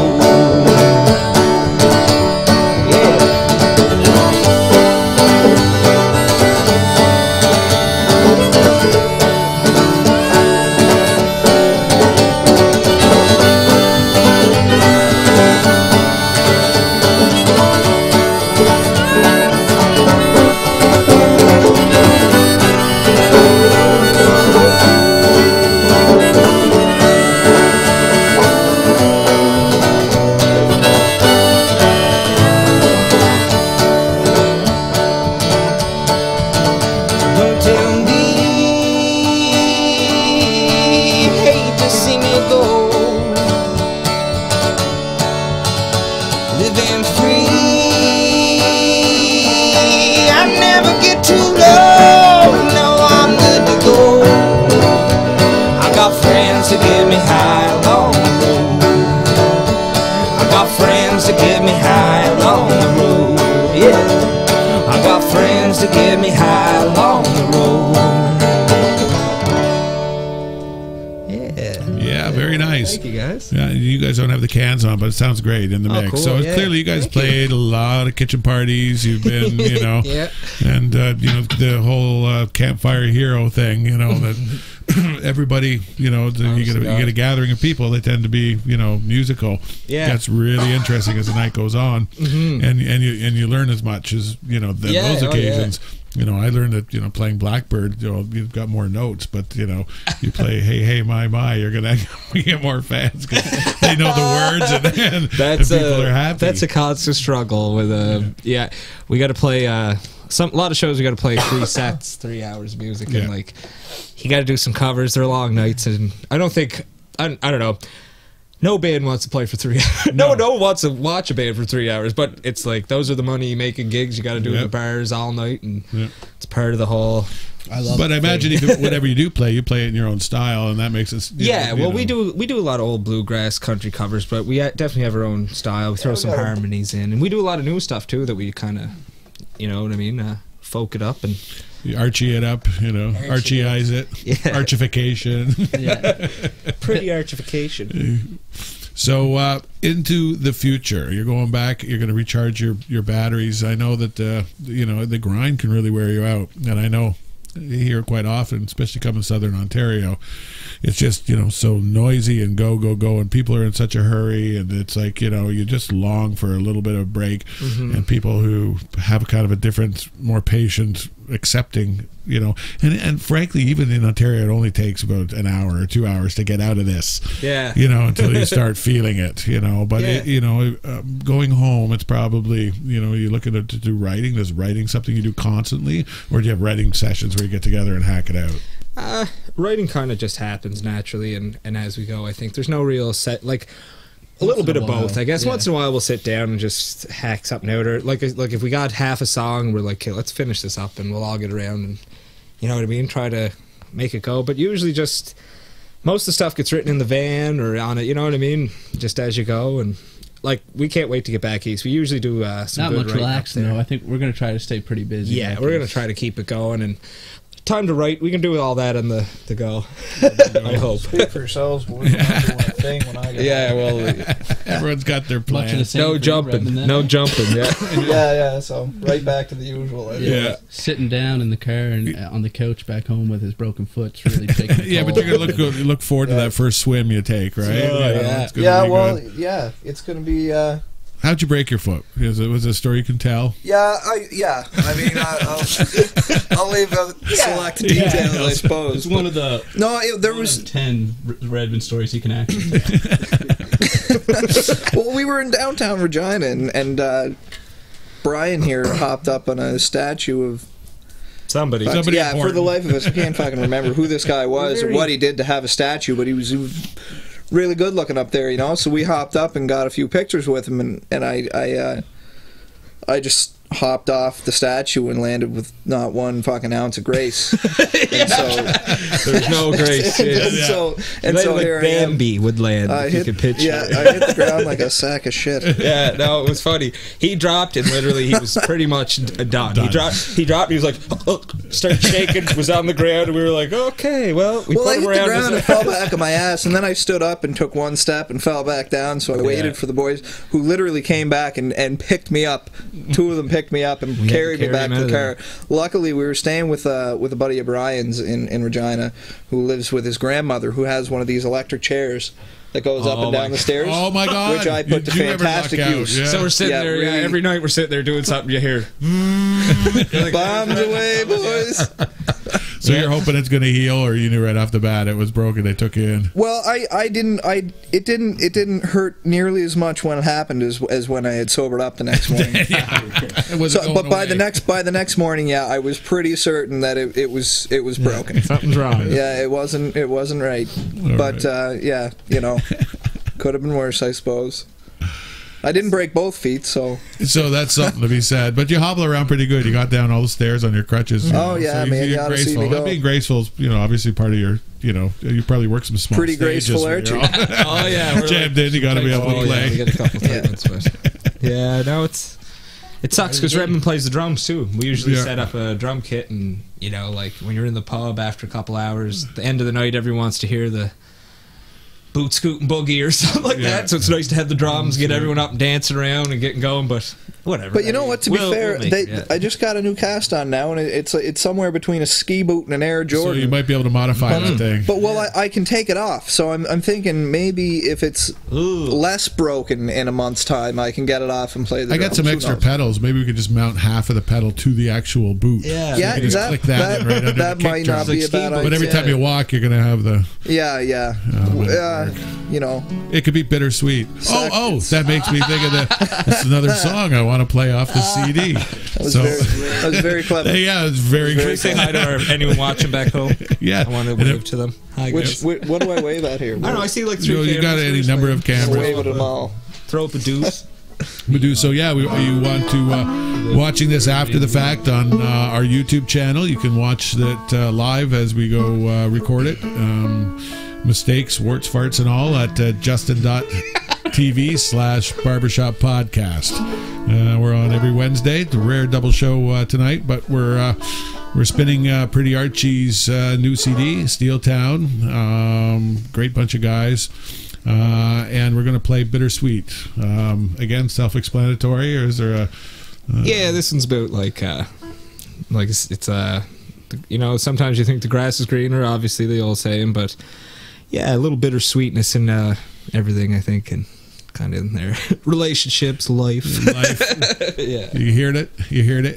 very nice.
Thank you, guys.
Yeah, you guys don't have the cans on, but it sounds great in the mix.
Cool.
So
Yeah.
clearly, you guys
Thank
played a lot of kitchen parties. You've been, you know,
Yeah.
and you know, the whole campfire hero thing. You know that everybody, you know, you get a gathering of people. They tend to be, you know, musical.
Yeah.
That's really interesting as the night goes on, and you learn as much as, you know, those occasions. You know, I learned that, you know, playing Blackbird, you know, you've got more notes, but, you know, you play Hey, Hey, My, you're going to get more fans because they know the words and people are happy.
That's a constant struggle with we got to play a lot of shows. We got to play 3 sets, 3 hours of music, and like you got to do some covers. They're long nights, and I don't know. No band wants to play for 3 hours. No one wants to watch a band for 3 hours, but it's like those are the money making gigs you got to do in the bars all night, and it's part of the whole.
I love. But I imagine whatever you do play, you play it in your own style, and that makes it.
We do a lot of old bluegrass country covers, but we definitely have our own style. We throw some harmonies in, and we do a lot of new stuff too that we kind of, you know what I mean, folk it up and.
You Archie it up, you know, Archie-ize it, archification.
Pretty archification.
So into the future, you're going back. You're going to recharge your batteries. I know that you know, the grind can really wear you out, and I know here quite often, especially coming to Southern Ontario, it's just, you know, so noisy and go, and people are in such a hurry, and it's like, you know, you just long for a little bit of break, and people who have kind of a different, more patient, accepting, you know, and frankly, even in Ontario, it only takes about an hour or 2 hours to get out of this, you know, until you start feeling it, you know. But you know, going home, it's probably, you know, you're looking to do writing. Is writing something you do constantly, or do you have writing sessions where you get together and hack it out?
Writing kind of just happens naturally, and as we go. I think there's no real set, like a little bit of both, I guess. Once in a while we'll sit down and just hack something out, or like if we got half a song, we're like, okay, let's finish this up, and we'll all get around and, you know what I mean, try to make it go. But usually just most of the stuff gets written in the van or on it, you know what I mean, just as you go. And like, we can't wait to get back east. We usually do some
not
good
much
writing
relaxing though. I think we're going to try to stay pretty busy.
Yeah, we're going to try to keep it going, and time to write, we can do all that on the go. I hope.
Speak for yourselves, boys. I'm not doing a thing when I get home.
Well,
Everyone's got their plan.
No jumping.
Yeah. So right back to the usual.
Sitting down in the car and on the couch back home with his broken foot's really taking a toll.
But you're gonna look forward to that first swim you take, right?
It's gonna be.
How'd you break your foot? Was it a story you can tell?
I mean, I'll leave select details, I suppose.
It's one of the
there was
10 Redmond stories he can actually tell.
Well, we were in downtown Regina, and Brian here hopped up on a statue of
somebody
for
important.
the life of us, I can't fucking remember who this guy was or what he did to have a statue, but he was really good looking up there, you know. So we hopped up and got a few pictures with him, and I just hopped off the statue and landed with not one fucking ounce of grace. And so
there's no grace.
So here
Bambi would land.
I hit the ground like a sack of shit.
Yeah, no, it was funny. He dropped and literally he was pretty much done. He dropped. He was like, started shaking. Was on the ground, and we were like, okay, well, we put
I
him
hit
around.
the ground and fell back on my ass, and then I stood up and took one step and fell back down. So I waited for the boys, who literally came back and picked me up. Two of them picked me up and carried me back to the car. Luckily, we were staying with a buddy of Brian's in Regina, who lives with his grandmother, who has one of these electric chairs that goes up and down the stairs.
Oh my God!
Which I put to fantastic use.
Yeah.
So we're sitting there really, every night. We're sitting there doing something. You hear
bombs away, boys.
So you're hoping it's going to heal, or you knew right off the bat it was broken? They took you in.
Well, it didn't hurt nearly as much when it happened as when I had sobered up the next morning. But by the next morning, I was pretty certain that it was broken.
Something's wrong.
Yeah, it wasn't right. You know, could have been worse, I suppose. I didn't break both feet, so that's
something to be said. But you hobble around pretty good. You got down all the stairs on your crutches.
Oh yeah, so man, you ought to see me go.
Being graceful is, you know, obviously part of your, you know, you probably work some small
pretty graceful, Archie.
Oh yeah,
jammed in. You got to be able to play.
Yeah, we get a couple treatments, but no, it sucks because Redmond plays the drums too. We usually set up a drum kit, and you know, like when you're in the pub after a couple hours, at the end of the night, everyone wants to hear the boot scoot and boogie or something like that. So it's nice to have the drums, get everyone up and dancing around and getting going. But whatever.
But you know what? To be fair, I just got a new cast on now, and it's somewhere between a ski boot and an Air Jordan.
So you might be able to modify that thing.
But I can take it off. So I'm thinking maybe if it's less broken in a month's time, I can get it off and play the
I got
drums.
some extra pedals. Maybe we could just mount half of the pedal to the actual boot.
Yeah,
so you can just click that in right under
that
the kick
might
drum.
not be a bad idea.
But every time you walk, you're going to have the...
Yeah. You know.
It could be bittersweet. Oh, that makes me think of that's another song I want to play off the CD.
That was very clever.
Yeah, it was very good.
Say hi to anyone watching back home.
Yeah.
I want to wave to them. Hi, guys.
What do I wave at here?
I don't know. I see like 3 cameras.
You got any number of cameras.
Wave at them all.
Throw up a deuce.
So yeah, you want to watching this after the fact on our YouTube channel. You can watch that live as we go record it. Mistakes, warts, farts, and all at justin.tv/Barber Shop Podcast. We're on every Wednesday. It's a rare double show tonight, but we're spinning Pretty Archie's new CD, Steel Town. Great bunch of guys. And we're going to play Bittersweet. Again, self-explanatory, or is there a...
Yeah, this one's about like it's you know, sometimes you think the grass is greener, obviously the old saying, but yeah, a little bittersweetness in everything, I think, and kind of in there. Relationships, life. Yeah. You heard it,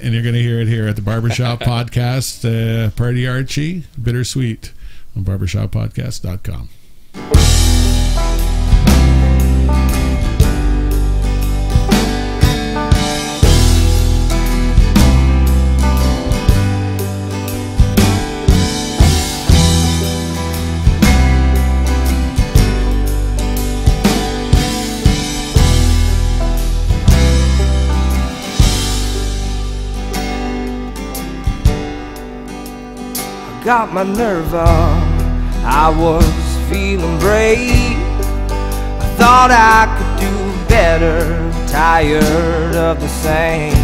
and you're going to hear it here at the Barber Shop Podcast. Pretty Archie, Bittersweet on barbershoppodcast.com.
Got my nerve up, I was feeling brave. I thought I could do better, tired of the same.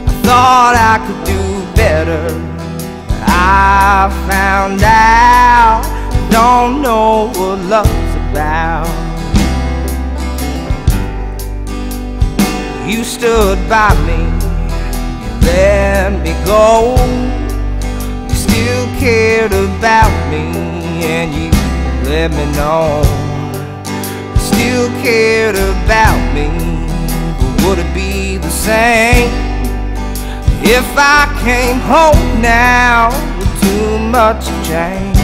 I thought I could do better, I found out I don't know what love's about. You stood by me, you let me go. You cared about me and you let me know. You still cared about me, but would it be the same if I came home now with too much change?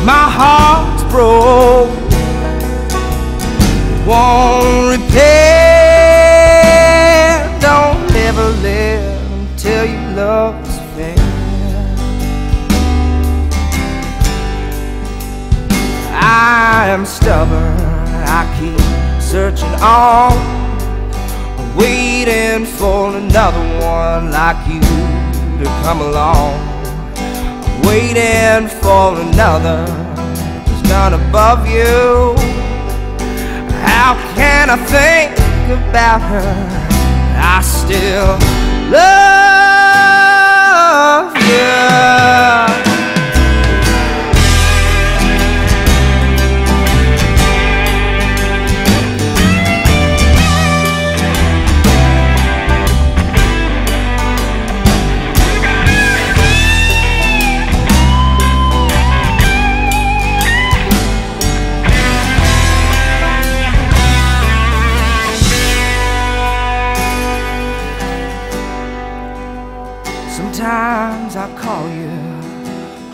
My heart's broke, it won't repair. Don't ever let them tell you love's fair. I am stubborn, I keep searching on, waiting for another one like you to come along. Waiting for another, there's none above you. How can I think about her? I still love you. Sometimes I call you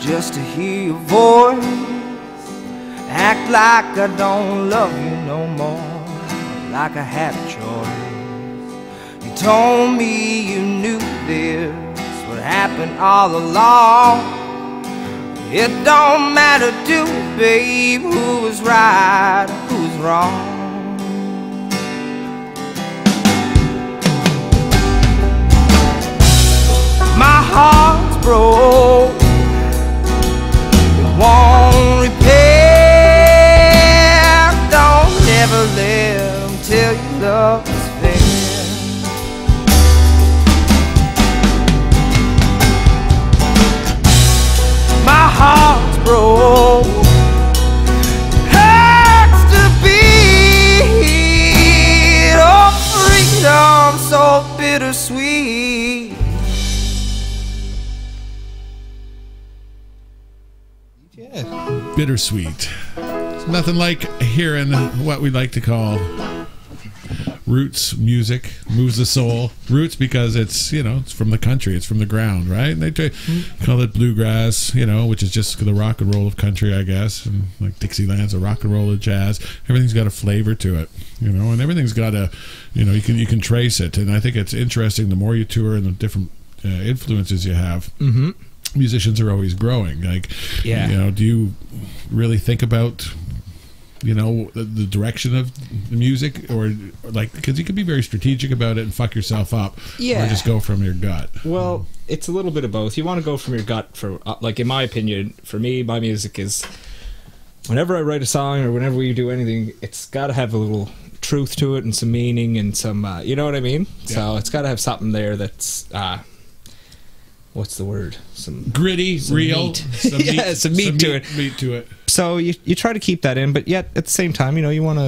just to hear your voice, act like I don't love you no more, like I had a choice. You told me you knew this would happen all along. It don't matter to me, babe, who was right, who was wrong. My heart's broke, it won't repair. Don't ever let them tell you love is fair. so bittersweet.
Bittersweet. It's nothing like hearing what we like to call roots music. Moves the soul. Roots because it's, you know, it's from the country. It's from the ground, right? And they call it bluegrass, you know, which is just the rock and roll of country, I guess. And like Dixieland's a rock and roll of jazz. Everything's got a flavor to it, you know, and everything's got a, you know, you can trace it. And I think it's interesting the more you tour and the different influences you have.
Mm-hmm.
Musicians are always growing. Like, you know, do you really think about, you know, the direction of the music, or like, because you can be very strategic about it and fuck yourself up, or just go from your gut?
Well, it's a little bit of both. You want to go from your gut for, like, in my opinion, for me, my music is, whenever I write a song or whenever we do anything, it's got to have a little truth to it and some meaning and some, you know what I mean? Yeah. So it's got to have something there that's, what's the word? Some
gritty,
some
real,
meat. Some meat to it.
Meat to it.
So you try to keep that in, but yet at the same time, you know, you want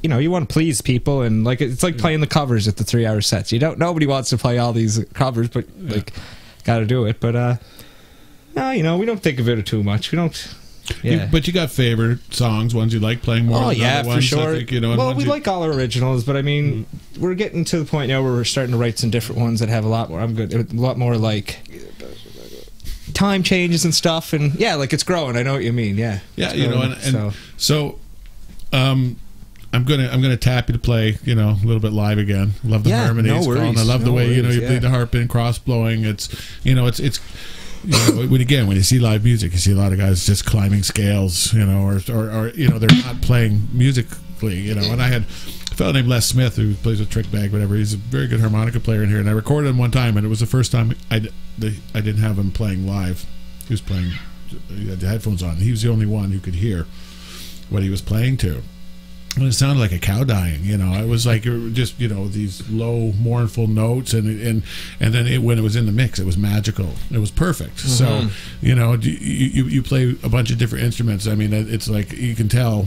to please people, and like it's like playing the covers at the 3-hour sets. Nobody wants to play all these covers, but like got to do it. But no, you know, we don't think of it too much. We don't. Yeah.
But you got favorite songs, ones you like playing more than other ones,
for sure.
I think, you know,
well, we like all our originals, but I mean, we're getting to the point now where we're starting to write some different ones that have a lot more like time changes and stuff, and like it's growing. I know what you mean. Yeah,
you know, and so I'm gonna tap you to play, you know, a little bit live again. Love the harmonies,
no worries,
Colin. I love the way you know you play the harp and cross blowing. It's, you know, it's. You know, when you see live music, you see a lot of guys just climbing scales, you know, or you know, they're not playing musically, you know. And I had a fellow named Les Smith who plays with Trick Bag, whatever. He's a very good harmonica player in here, and I recorded him one time, and it was the first time I didn't have him playing live. He was playing, he had the headphones on. He was the only one who could hear what he was playing to. And it sounded like a cow dying, you know. It was like just, you know, these low, mournful notes, and then when it was in the mix, it was magical. It was perfect. Mm-hmm. So, you know, you play a bunch of different instruments. I mean, it's like you can tell.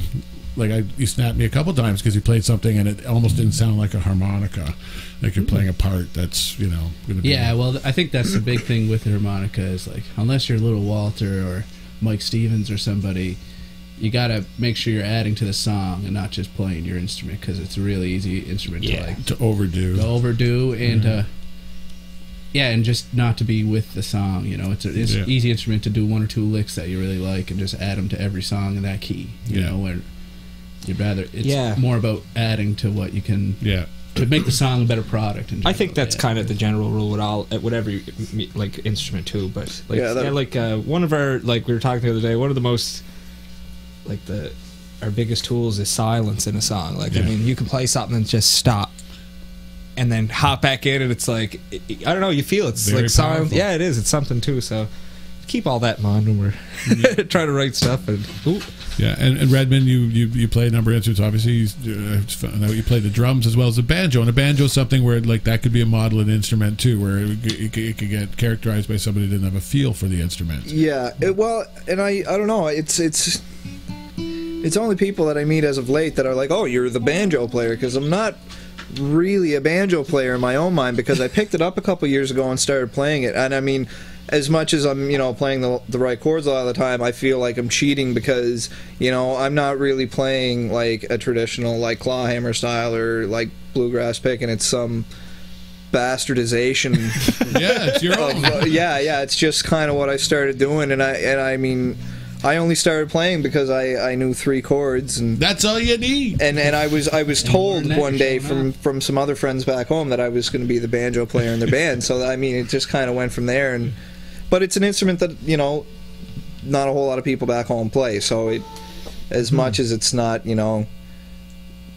Like you snapped me a couple times because you played something and it almost didn't sound like a harmonica. Like you're playing a part that's, you know, going to be.
Yeah, well, I think that's the big thing with the harmonica is like, unless you're Little Walter or Mike Stevens or somebody, you gotta make sure you're adding to the song and not just playing your instrument, because it's a really easy instrument
to overdo
and and just not to be with the song. You know, it's an easy instrument to do one or two licks that you really like and just add them to every song in that key. You know, where you'd rather it's more about adding to what you can to make the song a better product. I
think that's kind of the general rule with all whatever like instrument too. But like one of our, like we were talking the other day, one of the most like our biggest tools is silence in a song. Like I mean, you can play something and just stop and then hop back in, and it's like I don't know, you feel it's very like silence. Yeah, it is. It's something too. So keep all that in mind when we're trying to write stuff. And
and Redmond, you play a number of instruments. Obviously, you play the drums as well as the banjo. And a banjo is something where like that could be a model and instrument too, where it could get characterized by somebody who didn't have a feel for the instrument.
Yeah, well, and I don't know. It's only people that I meet as of late that are like, oh, you're the banjo player, because I'm not really a banjo player in my own mind, because I picked it up a couple years ago and started playing it. And I mean, as much as I'm, you know, playing the right chords a lot of the time, I feel like I'm cheating because, you know, I'm not really playing like a traditional like clawhammer style or like bluegrass pick, and it's some bastardization.
It's your own.
It's just kind of what I started doing, and I mean, I only started playing because I knew 3 chords, and
that's all you need.
And I was told one day from some other friends back home that I was going to be the banjo player in their band. So I mean, it just kind of went from there. But it's an instrument that, you know, not a whole lot of people back home play. So as much as it's not, you know,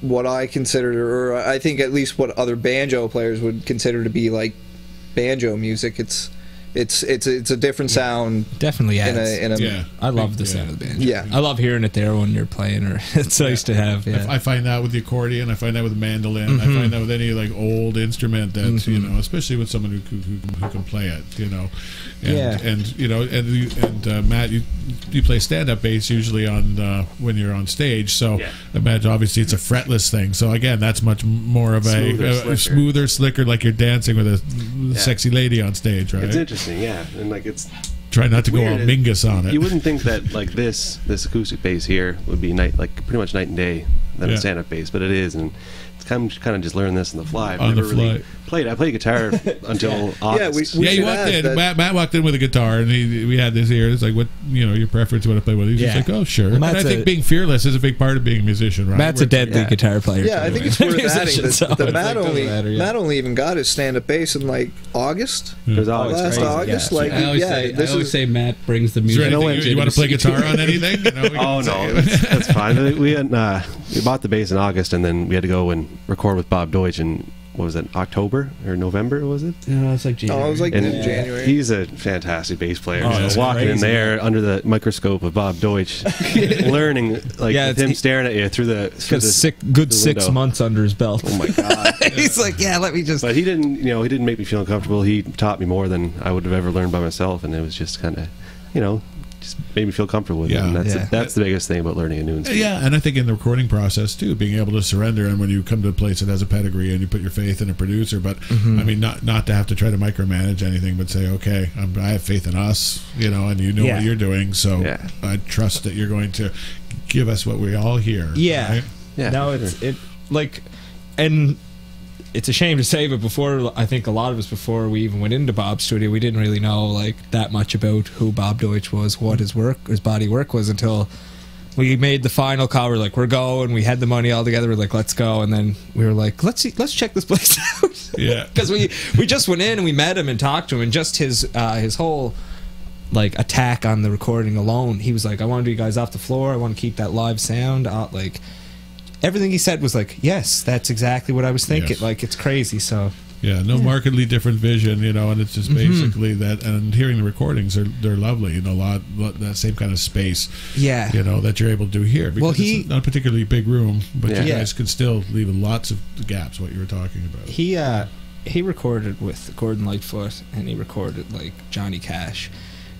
what I consider, or I think at least what other banjo players would consider to be like banjo music, it's it's a different sound.
Definitely adds.
Yeah.
I love the sound of the banjo.
Yeah.
I love hearing it there when you're playing, or it's nice to have. Yeah.
I find that with the accordion. I find that with the mandolin. I find that with any like old instrument that's you know, especially with someone who can play it. You know, and you know, and Matt, you play stand-up bass usually on when you're on stage. So imagine obviously it's a fretless thing. So again, that's much more of a smoother, slicker, like you're dancing with a sexy lady on stage, right?
It's interesting, yeah, and like it's.
Try not to go all Mingus on it.
You wouldn't think that like this acoustic bass here would be pretty much night and day than a stand-up bass, but it is, and it's kind of just learning this on the fly. I've never really played. I played guitar until August.
You walked in. Matt walked in with a guitar, and we had this here. It's like, what, you know, your preference, what to play with. He's just like, oh, sure. Well, and I think being fearless is a big part of being a musician, right?
Matt's a deadly guitar player.
Yeah, I think it's worth adding that Matt only even got his stand-up bass in like August.
It was August.
Last August. Like,
I always say Matt brings the music.
You want to play guitar on anything?
Oh no, that's fine. We bought the bass in August, and then we had to go and record with Bob Deutsch in, what was it, October or November, was it?
No, it's like January.
Oh, it was like January.
He's a fantastic bass player. Walking in there under the microscope of Bob Deutsch, learning, like with him staring at you through the
6 months under his belt.
Oh my god.
He's like, let me just.
But he didn't make me feel uncomfortable. He taught me more than I would have ever learned by myself, and it was just kind of, just made me feel comfortable with it. And that's the biggest thing about learning a new instrument.
Yeah, and I think in the recording process too, being able to surrender, and when you come to a place that has a pedigree and you put your faith in a producer, but I mean, not to have to try to micromanage anything, but say, okay, I have faith in us, and you know what you're doing, so I trust that you're going to give us what we all hear.
Yeah,
right?
yeah. No, and it's a shame to say, but before, I think a lot of us, before we even went into Bob's studio, we didn't really know like that much about who Bob Deutsch was, what his body work was, until we made the final call. We're like, we're going. We had the money all together. We're like, let's go. And then we were like, let's check this place out.
Yeah,
because we just went in and we met him and talked to him, and just his whole like attack on the recording alone. He was like, I want to do you guys off the floor. I want to keep that live sound out, like. Everything he said was like, yes, that's exactly what I was thinking. Yes. Like, it's crazy. So
yeah, markedly different vision, and it's just basically that. And hearing the recordings, they're lovely, a lot that same kind of space, that you're able to do here. Because it's not a particularly big room, but you guys can still leave lots of gaps. What you were talking about.
He recorded with Gordon Lightfoot, and he recorded like Johnny Cash,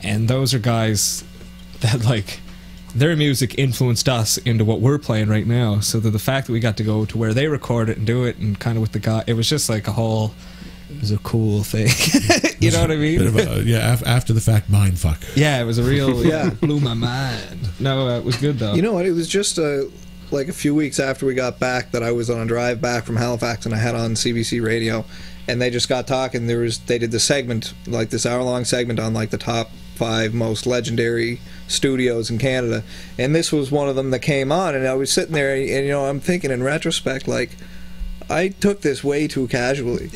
and those are guys that like. Their music influenced us into what we're playing right now. So the fact that we got to go to where they record it and do it, and kind of with the guy, it was just like it was a cool thing. You know what I mean?
Bit of after the fact mindfuck.
Yeah, it was a real, blew my mind. No, it was good though.
You know what? It was just like a few weeks after we got back that I was on a drive back from Halifax, and I had on CBC radio, and they just got talking. They did the segment, like this hour-long segment on like the top 5 most legendary studios in Canada, and this was one of them that came on, and I was sitting there, and I'm thinking in retrospect, like, I took this way too casually.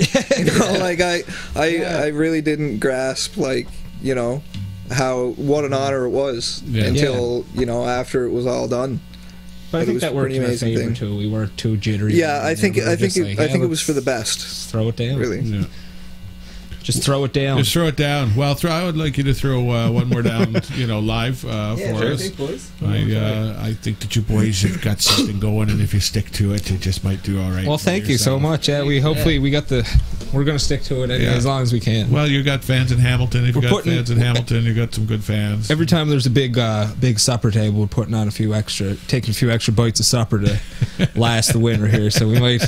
Like I really didn't grasp, like, what an honor it was until after it was all done.
But I think that worked in our favor too. We weren't too jittery.
Yeah, I think it was for the best.
Just throw it down.
Really.
Yeah.
Just throw it down.
Just throw it down. Well, I would like you to throw one more down, live for us.
Boys.
I think that you boys have got something going, and if you stick to it, you just might do all right.
Well, thank you so much. Yeah, we're going to stick to it as long as we can.
Well, you got fans in Hamilton. If you got fans in Hamilton, you got some good fans.
Every time there's a big supper table, we're putting on taking a few extra bites of supper to last the winter here. So we might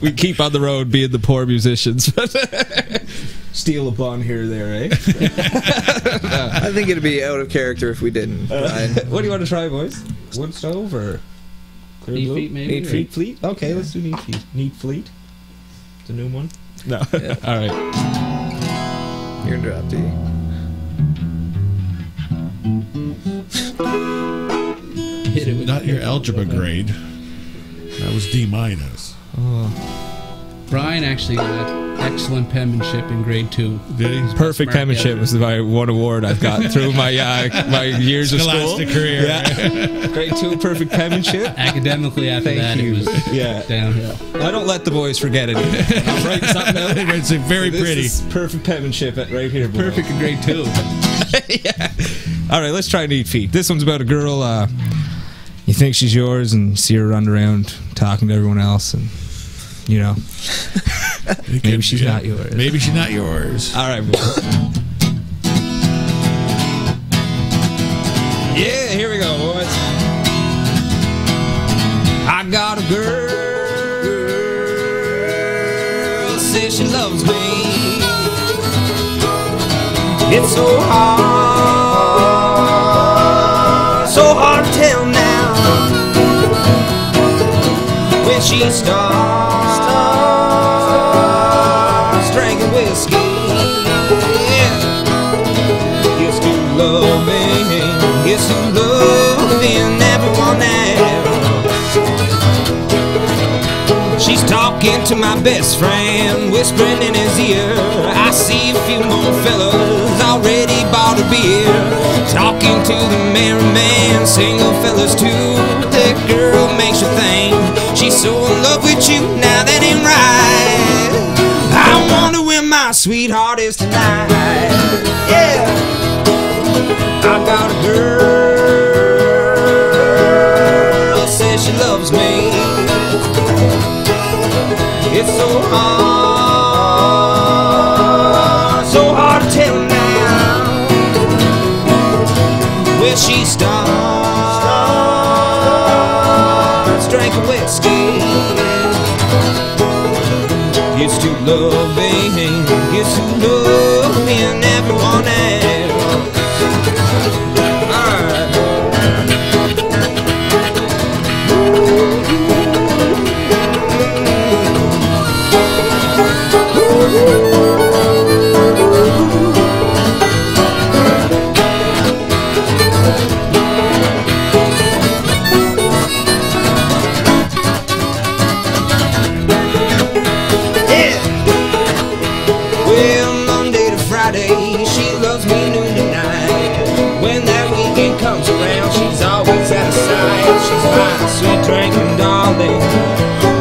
we keep on the road being the poor musicians. Steal a bun here or there, eh?
I think it'd be out of character if we didn't.
What do you want to try, boys? Wood stove or
Neat Feet, maybe?
Neat Fleet? Okay, let's do Neat Feet. Neat Fleet? It's a new one? No. Yeah. All right.
You're gonna drop D.
Hit it with
not your algebra grade. That was D-.
Oh.
Brian actually got excellent penmanship in grade 2.
Did he?
Perfect penmanship was my one award I've got through my my years of school.
Scholastic career.
Yeah. Grade 2 perfect penmanship.
Academically, after
Thank
that,
you.
it was downhill.
I don't let the boys forget it. I'm writing something out.
It's very pretty.
This is perfect penmanship right here, boy.
Perfect in grade 2.
Yeah. All right, let's try Neat Feet. This one's about a girl. You think she's yours, and you see her run around talking to everyone else, and you know, maybe she's not yours.
Maybe she's not yours.
All right, boys. Yeah, here we go, boys. I got a girl, says she loves me. It's so hard to tell now. When she starts drinking whiskey, it's too loving, it's too loving everyone else. She's talking to my best friend, whispering in his ear. I see a few more fellas already bought a beer. Talking to the married man, single fellas too. That girl makes you think she's so in love with you. Now that ain't right. I wonder where my sweetheart is tonight. Yeah, I got a girl, says she loves me. It's so hard to tell now. When she starts drinking whiskey, it's too loving, it's too loving everyone else. All right. Sweet drinking darling,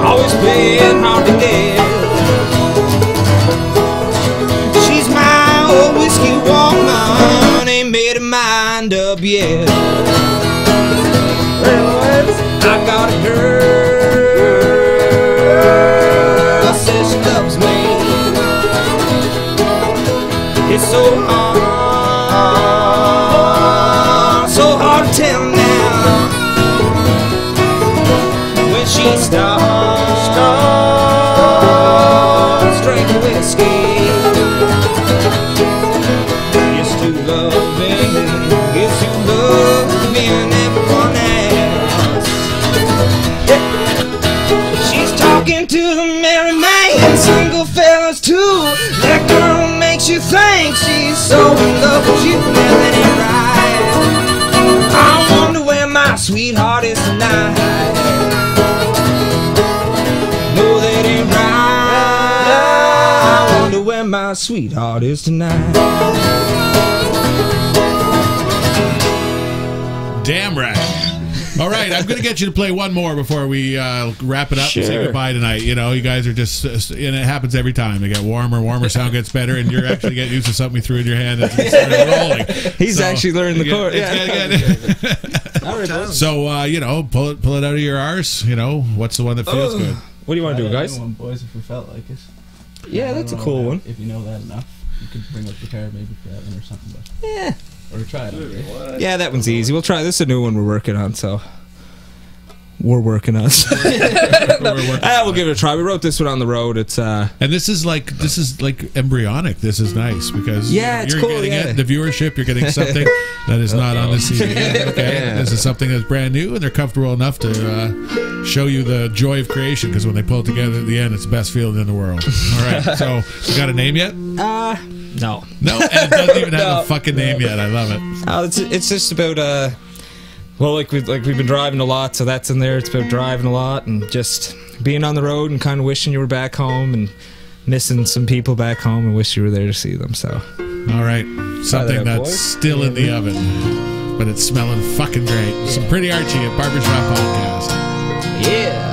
always been hard to get. She's my old whiskey woman, ain't made her mind up yet. I got a girl, says she loves me. It's so hard to tell now. She starts drinking whiskey. It's too loving, it's too loving everyone else. She's talking to the married man, single fellas too. That girl makes you think she's so in love with you. Now that ain't right. I wonder where my sweetheart is tonight. Where my sweetheart is tonight.
Damn right. All right, I'm going to get you to play one more before we wrap it up and say goodbye tonight. You know, you guys are just, and it happens every time. They get warmer, sound gets better, and you're actually getting used to something we threw in your hand and started rolling.
He's actually learning the chord.
Yeah. So, you know, pull it out of your arse. You know, what's the one that feels good?
What do you want to do, guys?
One, boys, if we felt like it.
Yeah, that's a cool one.
If you know that enough, you could bring up the guitar maybe for that one or something. But
yeah.
Or try it.
Yeah, that one's easy. We'll try. This is a new one we're working on, so we're working on. We'll give it a try. We wrote this one on the road. It's
and this is like embryonic. This is nice because
it's
you're
cool,
getting the viewership. You're getting something that is not on the CD. Okay, this is something that's brand new, and they're comfortable enough to show you the joy of creation. Because when they pull it together at the end, it's the best feeling in the world. All right, so you got a name yet?
No.
And it doesn't even have a fucking name yet. I love it.
It's just about Well, like we've been driving a lot, so that's in there. It's about driving a lot and just being on the road and kind of wishing you were back home and missing some people back home and wish you were there to see them. So,
all right, something that's still in the oven, but it's smelling fucking great. Yeah. Some Pretty Archie at Barber Shop Podcast.
Yeah.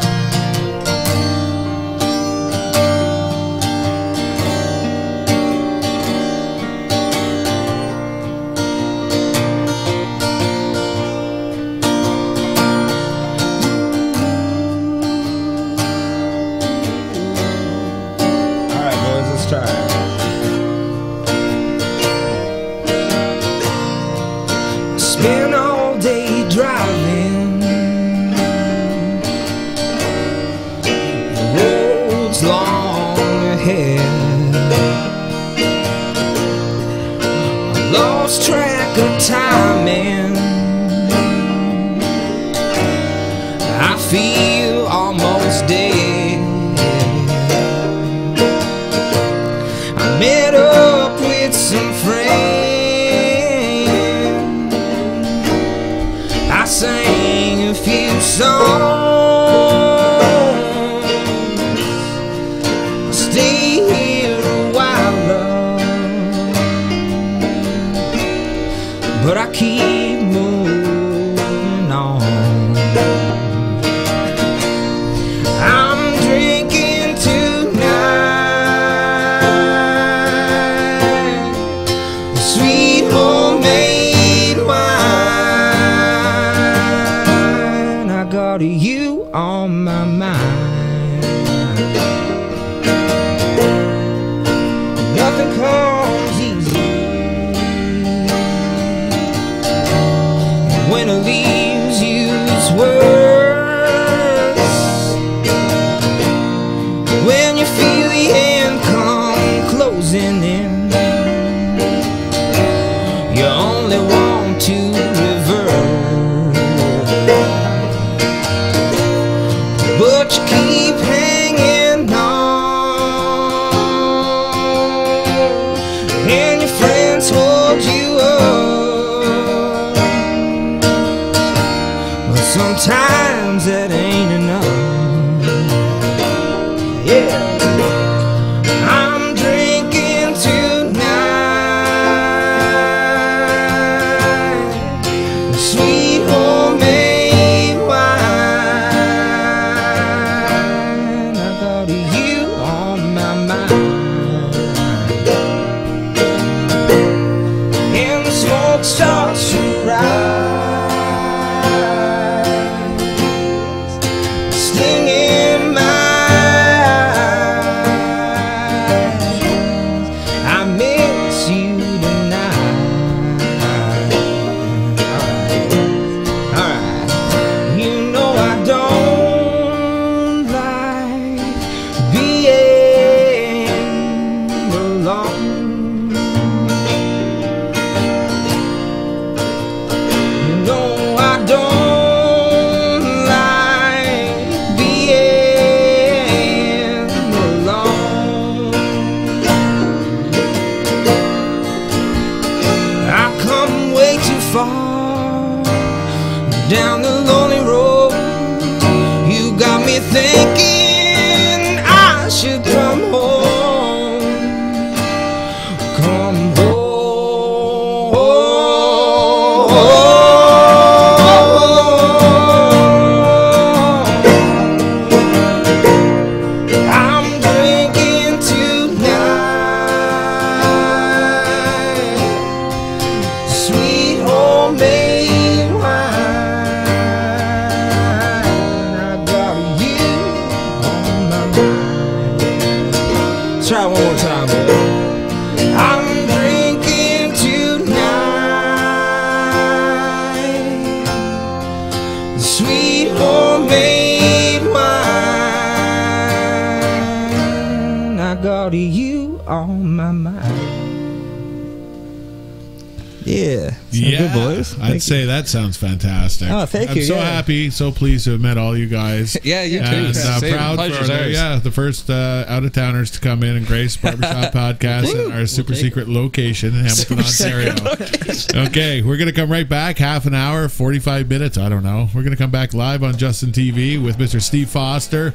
Spend all day driving, the road's long ahead. I lost track of timing, I feel almost dead. I met up with some friends, sang a few songs, stay here a while, love, but I keep moving on. I'm drinking tonight, sweet homemade wine. I got you on my mind. Nothing comes easy, and when it leaves you it's worse. When you feel the end come closing in, you only want to reverse, but you keep hanging on, and your friends hold you up, but sometimes that ain't enough. Yeah, I'm drinking tonight, sweet homemade wine. I got you on my mind, and the smoke starts to rise, stinging my eyes. I miss you tonight. Alright, you know I don't like being alone. You know I don't like being alone. I come way too far down the lonely road. You got me thinking I should come home. Come home. I'm drinking tonight, sweet homemade wine. I got you on my mind. Try it one more time, boy. I'm drinking tonight, sweet homemade wine. I got you on my mind.
Yeah.
Yeah,
Good boys.
I'd say that sounds fantastic.
Oh, thank you,
I'm so
yeah.
happy, so pleased to have met all you guys.
Yeah, you too.
And
Same
proud
pleasure's
for
ours.
the first out-of-towners to come in and grace Barber Shop Podcast in our super secret location in Hamilton, Ontario. Okay, we're going to come right back, half an hour, 45 minutes, I don't know. We're going to come back live on Justin TV with Mr. Steve Foster,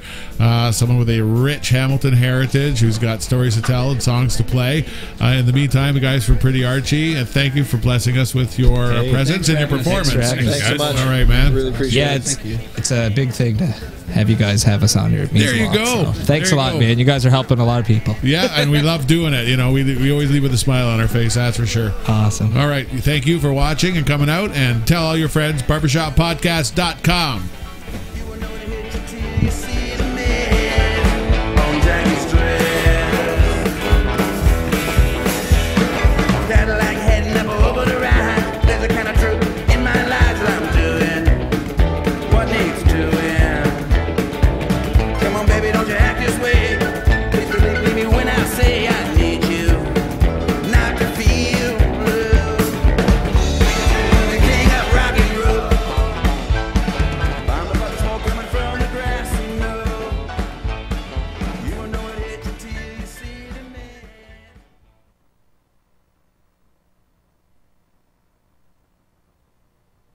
someone with a rich Hamilton heritage who's got stories to tell and songs to play. In the meantime, the guys from Pretty Archie, and thank you for blessing us with your presence and your performance.
Thanks so much.
All right, man.
Really appreciate it.
It's a big thing to have you guys have us on here. It means
There you
a lot,
go.
so thanks
There
a
you
lot,
go.
man. You guys are helping a lot of people.
Yeah, and we love doing it. You know, we always leave with a smile on our face, that's for sure.
Awesome.
All right, thank you for watching and coming out, and tell all your friends, barbershoppodcast.com.
You will know the hit to see.